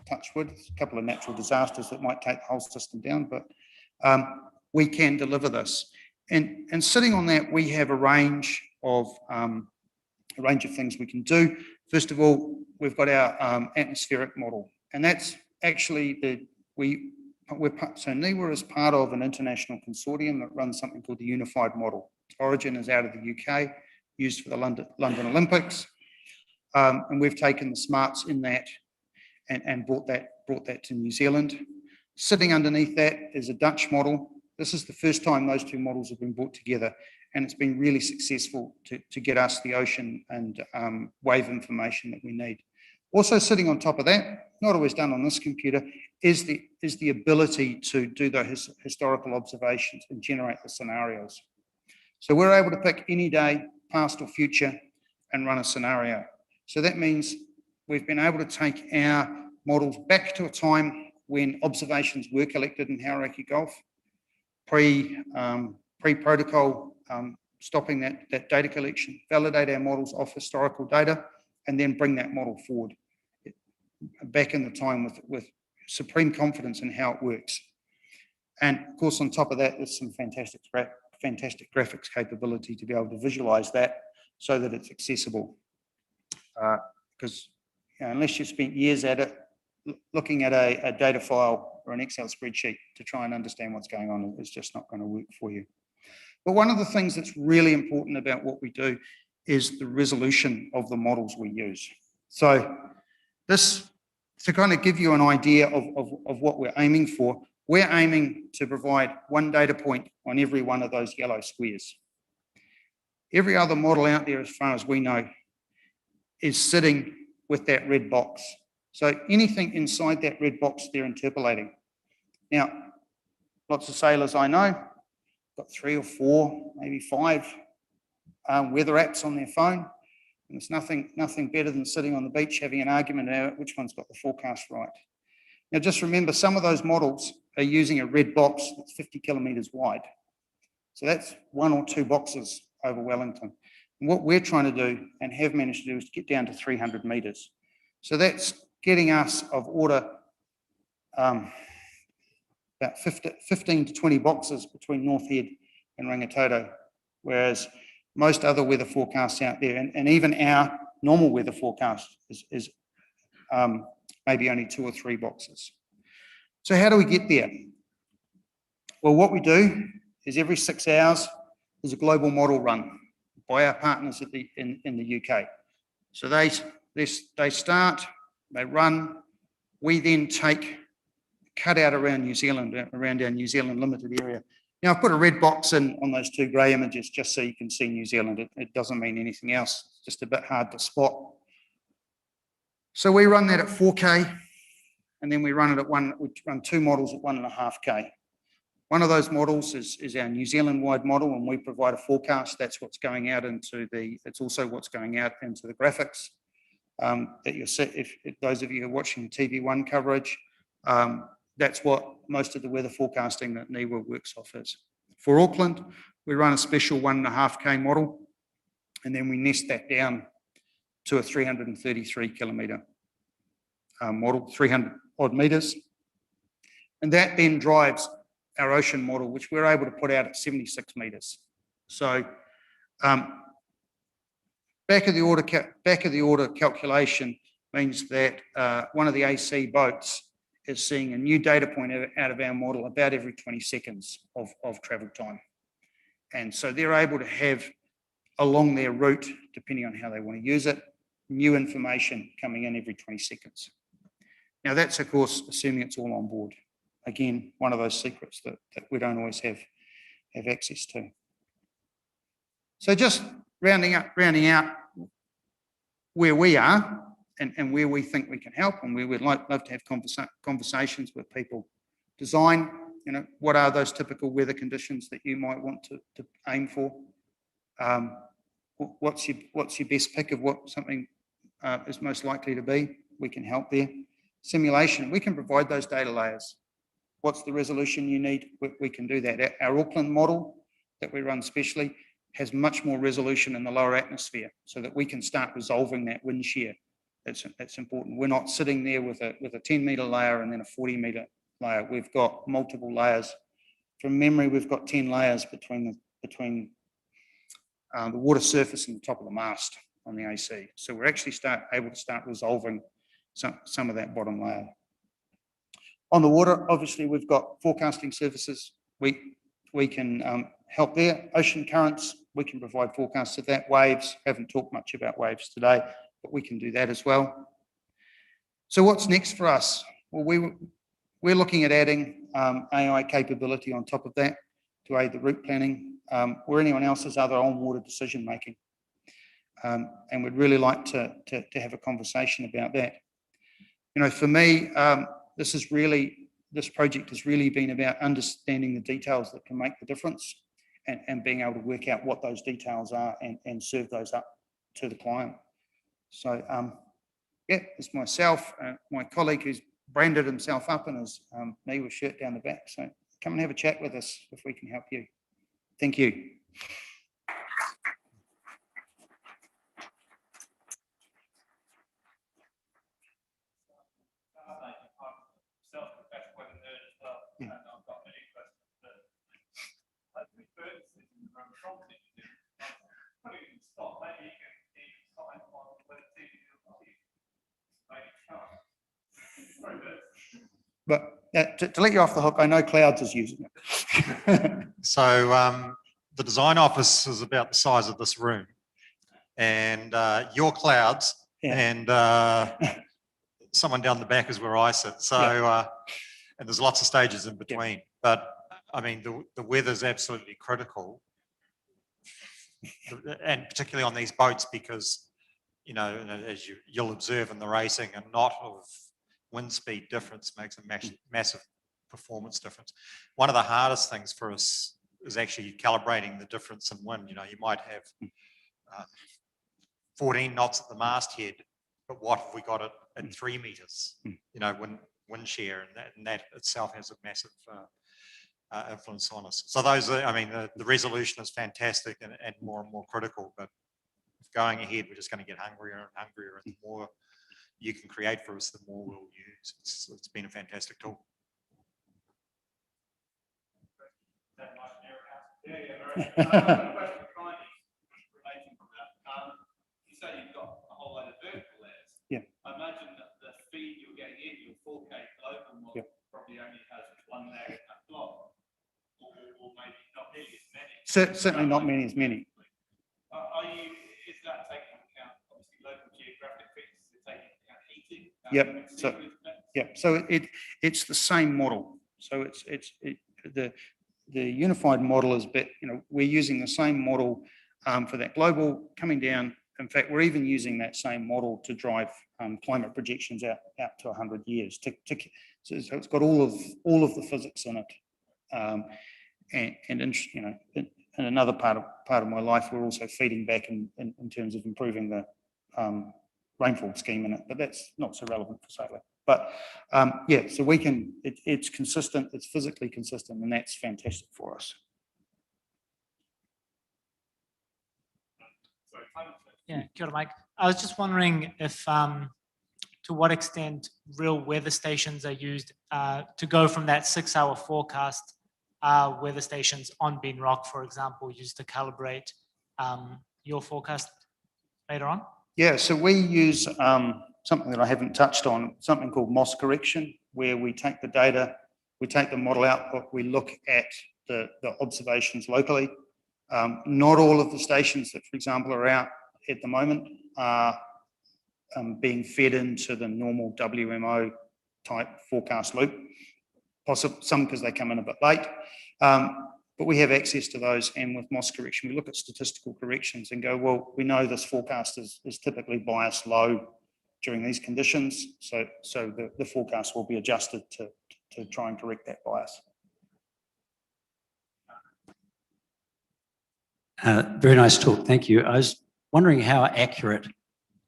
touch wood, a couple of natural disasters that might take the whole system down, but we can deliver this. And sitting on that, we have a range of things we can do. First of all, we've got our atmospheric model, and that's actually so NIWA is part of an international consortium that runs something called the Unified Model. Its origin is out of the UK, used for the London Olympics, and we've taken the smarts in that and brought that to New Zealand. Sitting underneath that is a Dutch model. This is the first time those two models have been brought together, and it's been really successful to get us the ocean and wave information that we need. Also sitting on top of that, not always done on this computer, is the ability to do those historical observations and generate the scenarios. So we're able to pick any day, past or future, and run a scenario. So that means we've been able to take our models back to a time when observations were collected in Hauraki Gulf, pre-protocol, stopping that data collection, validate our models off historical data, and then bring that model forward back in the time with supreme confidence in how it works. And of course, on top of that, there's some fantastic graphics capability to be able to visualize that so that it's accessible. Because unless you've spent years at it, looking at a data file or an Excel spreadsheet to try and understand what's going on is just not going to work for you. But one of the things that's really important about what we do is the resolution of the models we use. So this, to kind of give you an idea of what we're aiming for, we're aiming to provide one data point on every one of those yellow squares. Every other model out there, as far as we know, is sitting with that red box. So anything inside that red box, they're interpolating. Now, lots of sailors I know got 3 or 4, maybe 5 weather apps on their phone. And there's nothing better than sitting on the beach having an argument about which one's got the forecast right. Now, just remember, some of those models are using a red box that's 50 kilometres wide. So that's 1 or 2 boxes over Wellington. And what we're trying to do and have managed to do is to get down to 300 metres. So that's getting us of order about 15 to 20 boxes between North Head and Rangitoto, whereas most other weather forecasts out there, and even our normal weather forecast is maybe only 2 or 3 boxes. So how do we get there? Well, what we do is every 6 hours, there's a global model run by our partners in the UK. So they start, they run, we then cut out around New Zealand, around our New Zealand limited area. Now I've put a red box in on those 2 grey images just so you can see New Zealand. It doesn't mean anything else, it's just a bit hard to spot. So we run that at 4K, and then we run 2 models at 1.5K. One of those models is our New Zealand-wide model, and we provide a forecast. That's what's going out into it's also what's going out into the graphics that you'll see. If those of you who are watching TV1 coverage, that's what most of the weather forecasting that NIWA works off is. For Auckland, we run a special 1.5K model, and then we nest that down to a 333 kilometre model, 300 odd metres. And that then drives our ocean model, which we're able to put out at 76 metres. So back of the order calculation means that one of the AC boats is seeing a new data point out of our model about every 20 seconds of travel time. And so they're able to have along their route, depending on how they want to use it, new information coming in every 20 seconds. Now that's, of course, assuming it's all on board. Again, one of those secrets that we don't always have access to. So just rounding out where we are and where we think we can help, and we would love to have conversations with people. Design, what are those typical weather conditions that you might want to aim for? What's your best pick of what something is most likely to be? We can help there. Simulation, we can provide those data layers. What's the resolution you need? We can do that. Our Auckland model that we run specially has much more resolution in the lower atmosphere so that we can start resolving that wind shear That's important. We're not sitting there with a 10-metre layer and then a 40-metre layer. We've got multiple layers. From memory, we've got 10 layers between the water surface and the top of the mast on the AC. So we're actually able to start resolving some of that bottom layer. On the water, obviously, we've got forecasting services. We can help there. Ocean currents, we can provide forecasts of that. Waves, haven't talked much about waves today, but we can do that as well. So what's next for us? Well, we're looking at adding AI capability on top of that to aid the route planning or anyone else's other on-water decision making. And we'd really like to have a conversation about that. You know, for me, this project has really been about understanding the details that can make the difference and being able to work out what those details are and serve those up to the client. So yeah, it's myself, my colleague who's branded himself up and his me with shirt down the back. So come and have a chat with us if we can help you. Thank you. But to let you off the hook, I know Clouds is using it. So the design office is about the size of this room, and your Clouds, and someone down the back is where I sit. So and there's lots of stages in between. But I mean, the weather's absolutely critical, and particularly on these boats because, you know, as you'll observe in the racing, a knot of wind speed difference makes a massive performance difference. One of the hardest things for us is actually calibrating the difference in wind. You know, you might have 14 knots at the masthead, but what have we got at 3 meters? You know, wind shear, and that itself has a massive influence on us. So those are, I mean, the resolution is fantastic and more and more critical, but going ahead, we're just going to get hungrier and hungrier, and the more you can create for us, the more we'll use. It's been a fantastic tool. You say you've got a whole load of vertical layers. Yeah. I imagine that the feed you're getting in your 4K global model probably only has one layer at block, or maybe not nearly as many. Certainly not many as many. Is that taking into account obviously local geographic features? Is it taking into account heating? So it's the same model. So the unified model is we're using the same model for that global coming down. In fact, we're even using that same model to drive climate projections out to 100 years. So it's got all of the physics in it. In another part of my life, we're also feeding back in terms of improving the rainfall scheme in it, but that's not so relevant for Sailor. But yeah, so we can. It's consistent. It's physically consistent, and that's fantastic for us. Yeah, kia ora, Mike. I was just wondering if, to what extent real weather stations are used to go from that 6-hour forecast. Weather stations on Bean Rock, for example, used to calibrate your forecast later on? Yeah, so we use something that I haven't touched on, something called MOS correction, where we take the data, we take the model output, we look at the observations locally. Not all of the stations that, for example, are out at the moment are being fed into the normal WMO type forecast loop. Some because they come in a bit late, but we have access to those, and with MOS correction, we look at statistical corrections and go, well, we know this forecast is typically biased low during these conditions, so the forecast will be adjusted to try and correct that bias. Very nice talk, thank you. I was wondering how accurate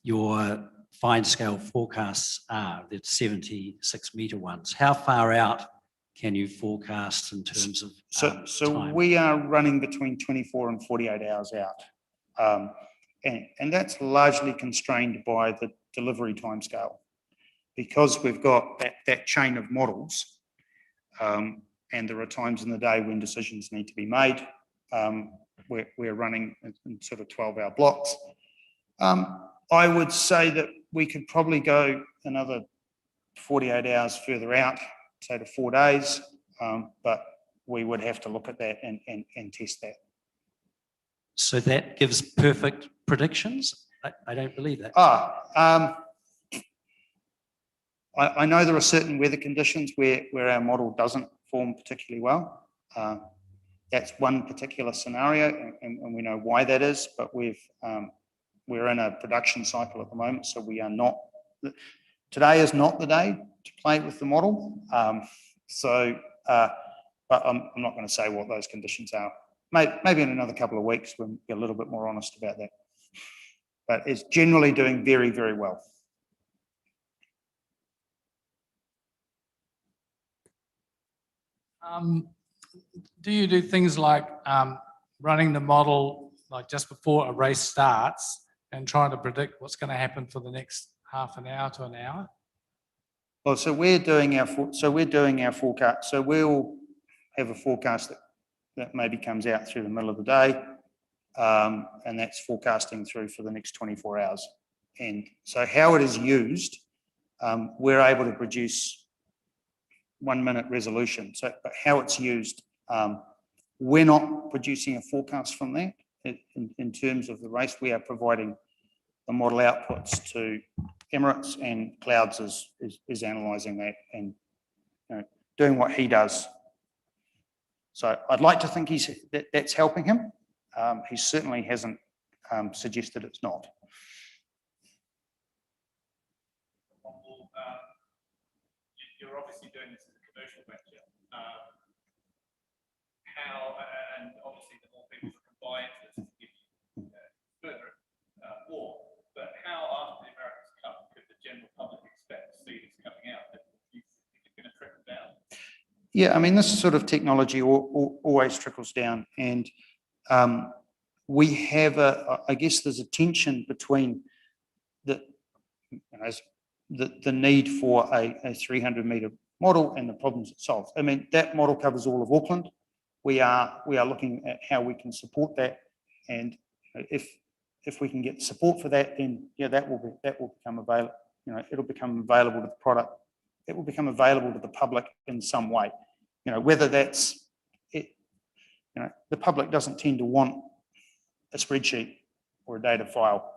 your fine scale forecasts are, the 76-metre ones. How far out can you forecast in terms of so time? We are running between 24 and 48 hours out, and that's largely constrained by delivery timescale. Because we've got that chain of models, and there are times in the day when decisions need to be made, we're running in sort of 12-hour blocks. I would say that we could probably go another 48 hours further out, say to 4 days, but we would have to look at that and test that. So that gives perfect predictions? I don't believe that. I know there are certain weather conditions where our model doesn't perform particularly well. That's one particular scenario, and we know why that is, but we're in a production cycle at the moment, so we are not, today is not the day to play with the model. But I'm not going to say what those conditions are. Maybe in another couple of weeks we'll be a little bit more honest about that. But it's generally doing very, very well. Do you do things like running the model like just before a race starts and trying to predict what's going to happen for the next half an hour to an hour? Well, so we're doing our forecast. So we'll have a forecast that maybe comes out through the middle of the day, and that's forecasting through for the next 24 hours. And so how it is used, we're able to produce 1 minute resolution. So but how it's used, we're not producing a forecast from that. In terms of the race, we are providing the model outputs to Emirates, and Clouds is analysing that and doing what he does. So I'd like to think that's helping him. He certainly hasn't suggested it's not. You're obviously doing this as a commercial venture. And obviously the more people that can buy into this will give you further more. But how after the America's Cup could the general public expect to see this coming out? That you think it's going to trickle down? Yeah, I mean, this sort of technology always trickles down, and we have I guess there's a tension between the need for a 300 metre model and the problems it solves. I mean, that model covers all of Auckland. We are looking at how we can support that, and if we can get support for that, then yeah, that will become available. It'll become available to the product. It will become available to the public in some way. Whether that's it. The public doesn't tend to want a spreadsheet or a data file.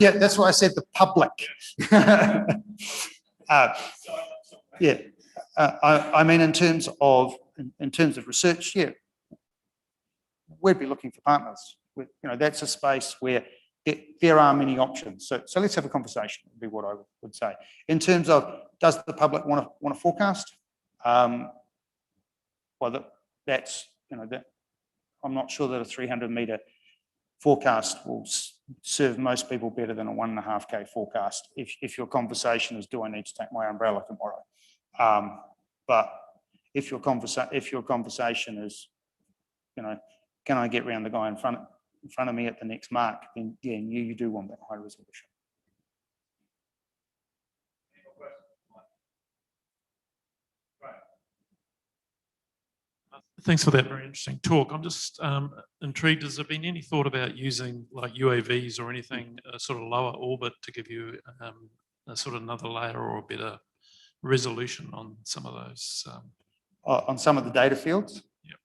Yeah, that's why I said the public. Yeah, I mean, in terms of research, yeah, we'd be looking for partners. That's a space where there are many options. So let's have a conversation, would be what I would say. In terms of, does the public want to forecast? Well, that's, I'm not sure that a 300 metre forecast will serve most people better than a 1.5K forecast. If your conversation is, do I need to take my umbrella tomorrow? But if your conversation is, can I get round the guy in front of me at the next mark, then yeah, you do want that high resolution. Thanks for that very interesting talk. I'm just intrigued, has there been any thought about using like UAVs or anything sort of lower orbit to give you a sort of another layer or a better resolution on some of those? On some of the data fields? Yeah.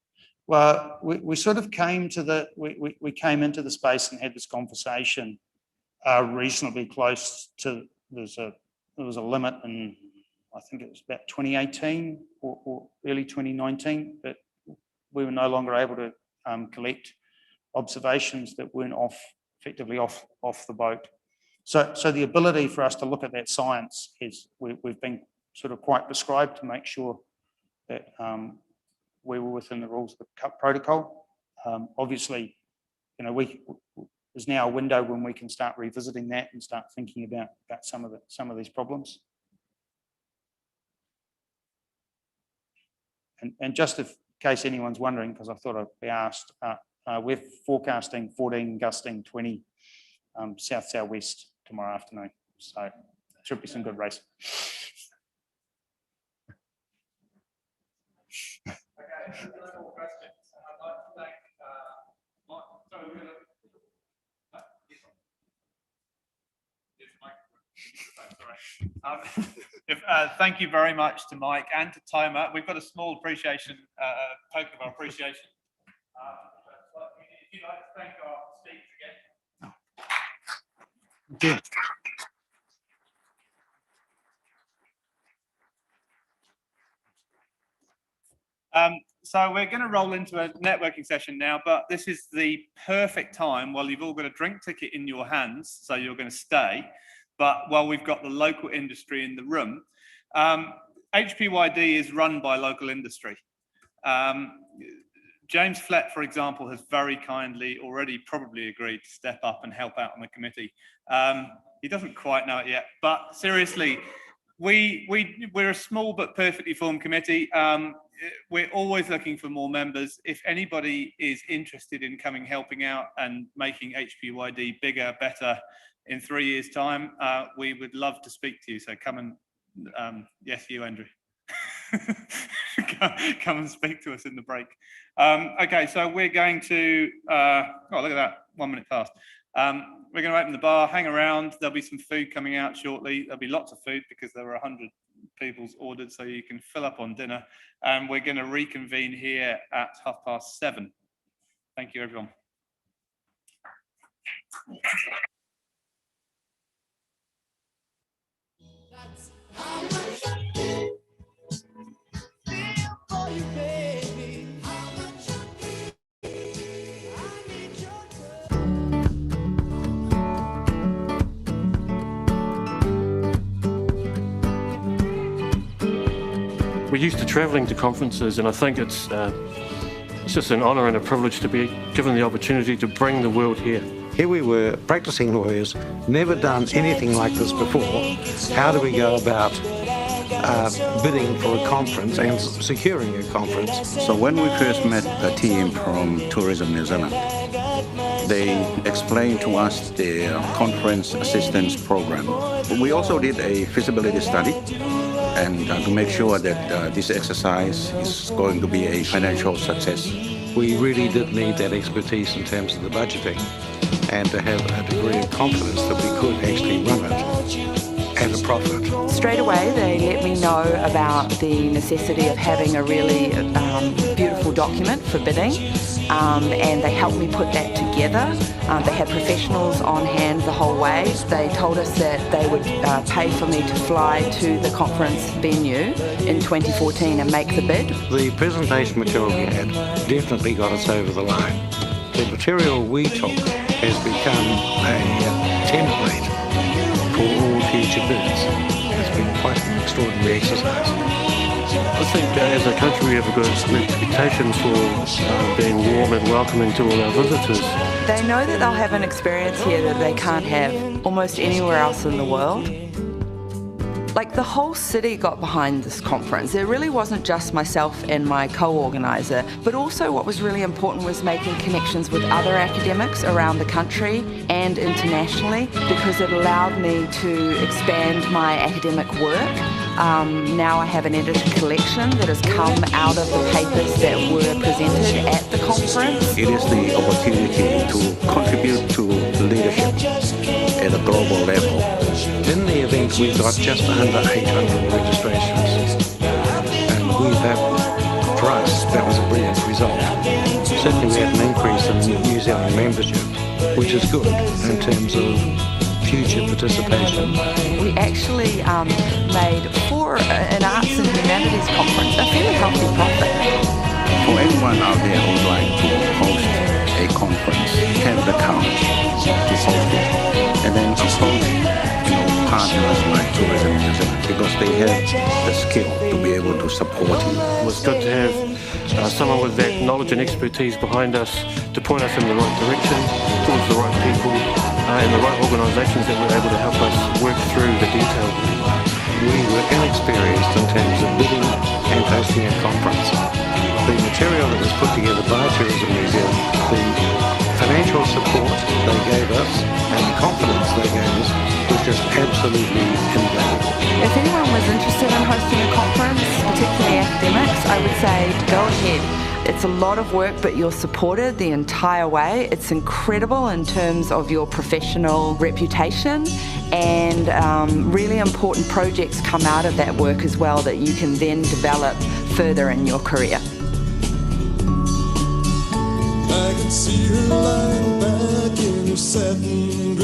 Well, we sort of came to we came into the space and had this conversation reasonably close to, there was a limit in, I think it was about 2018 or early 2019, that we were no longer able to collect observations that weren't effectively off the boat. So the ability for us to look at that science is, we've been sort of quite prescribed to make sure that we were within the rules of the CUP protocol. Obviously, there's now a window when we can start revisiting that and start thinking about some of these problems. And just in case anyone's wondering, because I thought I'd be asked, we're forecasting 14, gusting 20, south-southwest tomorrow afternoon. So it should be some good racing. Thank you very much to Mike and to Timer. We've got a small appreciation, token of our appreciation. If you'd like to thank our speakers again. So we're going to roll into a networking session now, but this is the perfect time while you've all got a drink ticket in your hands, so you're going to stay, but while we've got the local industry in the room. HPYD is run by local industry. James Flett, for example, has very kindly already probably agreed to step up and help out on the committee. He doesn't quite know it yet, but seriously, we're a small but perfectly formed committee. We're always looking for more members. If anybody is interested in helping out and making HPYD bigger, better in 3 years' time, we would love to speak to you. So come and, yes, you, Andrew. Come and speak to us in the break. Okay, so we're going to, oh, look at that, 1 minute past. We're going to open the bar, hang around. There'll be some food coming out shortly. There'll be lots of food because there were 100 people's ordered, so you can fill up on dinner. And we're going to reconvene here at 7:30. Thank you, everyone. We're used to travelling to conferences, and I think it's just an honour and a privilege to be given the opportunity to bring the world here. Here we were, practicing lawyers, never done anything like this before. How do we go about bidding for a conference and securing a conference? So when we first met the team from Tourism New Zealand, they explained to us their conference assistance program. We also did a feasibility study and to make sure that this exercise is going to be a financial success. We really did need that expertise in terms of the budgeting and to have a degree of confidence that we could actually run it at a profit. Straight away, they let me know about the necessity of having a really beautiful document for bidding, and they helped me put that together. They had professionals on hand the whole way. They told us that they would pay for me to fly to the conference venue in 2014 and make the bid. The presentation material we had definitely got us over the line. The material we took has become a template for all future bids. It's been quite an extraordinary exercise. I think as a country we have a good reputation for being warm and welcoming to all our visitors. They know that they'll have an experience here that they can't have almost anywhere else in the world. Like, the whole city got behind this conference. It really wasn't just myself and my co-organiser, but also what was really important was making connections with other academics around the country and internationally, because it allowed me to expand my academic work. Now I have an edited collection that has come out of the papers that were presented at the conference. It is the opportunity to contribute to leadership at a global level. In the event, we got just under 800 registrations. And for us, that was a brilliant result. Certainly we had an increase in New Zealand membership, which is good in terms of future participation. We actually made, for an arts and humanities conference, a fairly healthy profit. For anyone out there who would like to host a conference, have the courage to host it, and then approach partners like Tourism New Zealand, because they have the skill to be able to support you. It was good to have someone with that knowledge and expertise behind us to point us in the right direction, towards the right people, and the right organisations that were able to help us work through the detail. We were inexperienced in terms of bidding and hosting a conference. the material that was put together by Tourism New Zealand, the financial support they gave us and the confidence they gave us was just absolutely invaluable. If anyone was interested in hosting a conference, particularly academics, I would say go ahead. It's a lot of work, but you're supported the entire way. It's incredible in terms of your professional reputation, and really important projects come out of that work as well that you can then develop further in your career. I can see her lying back in her satin dress.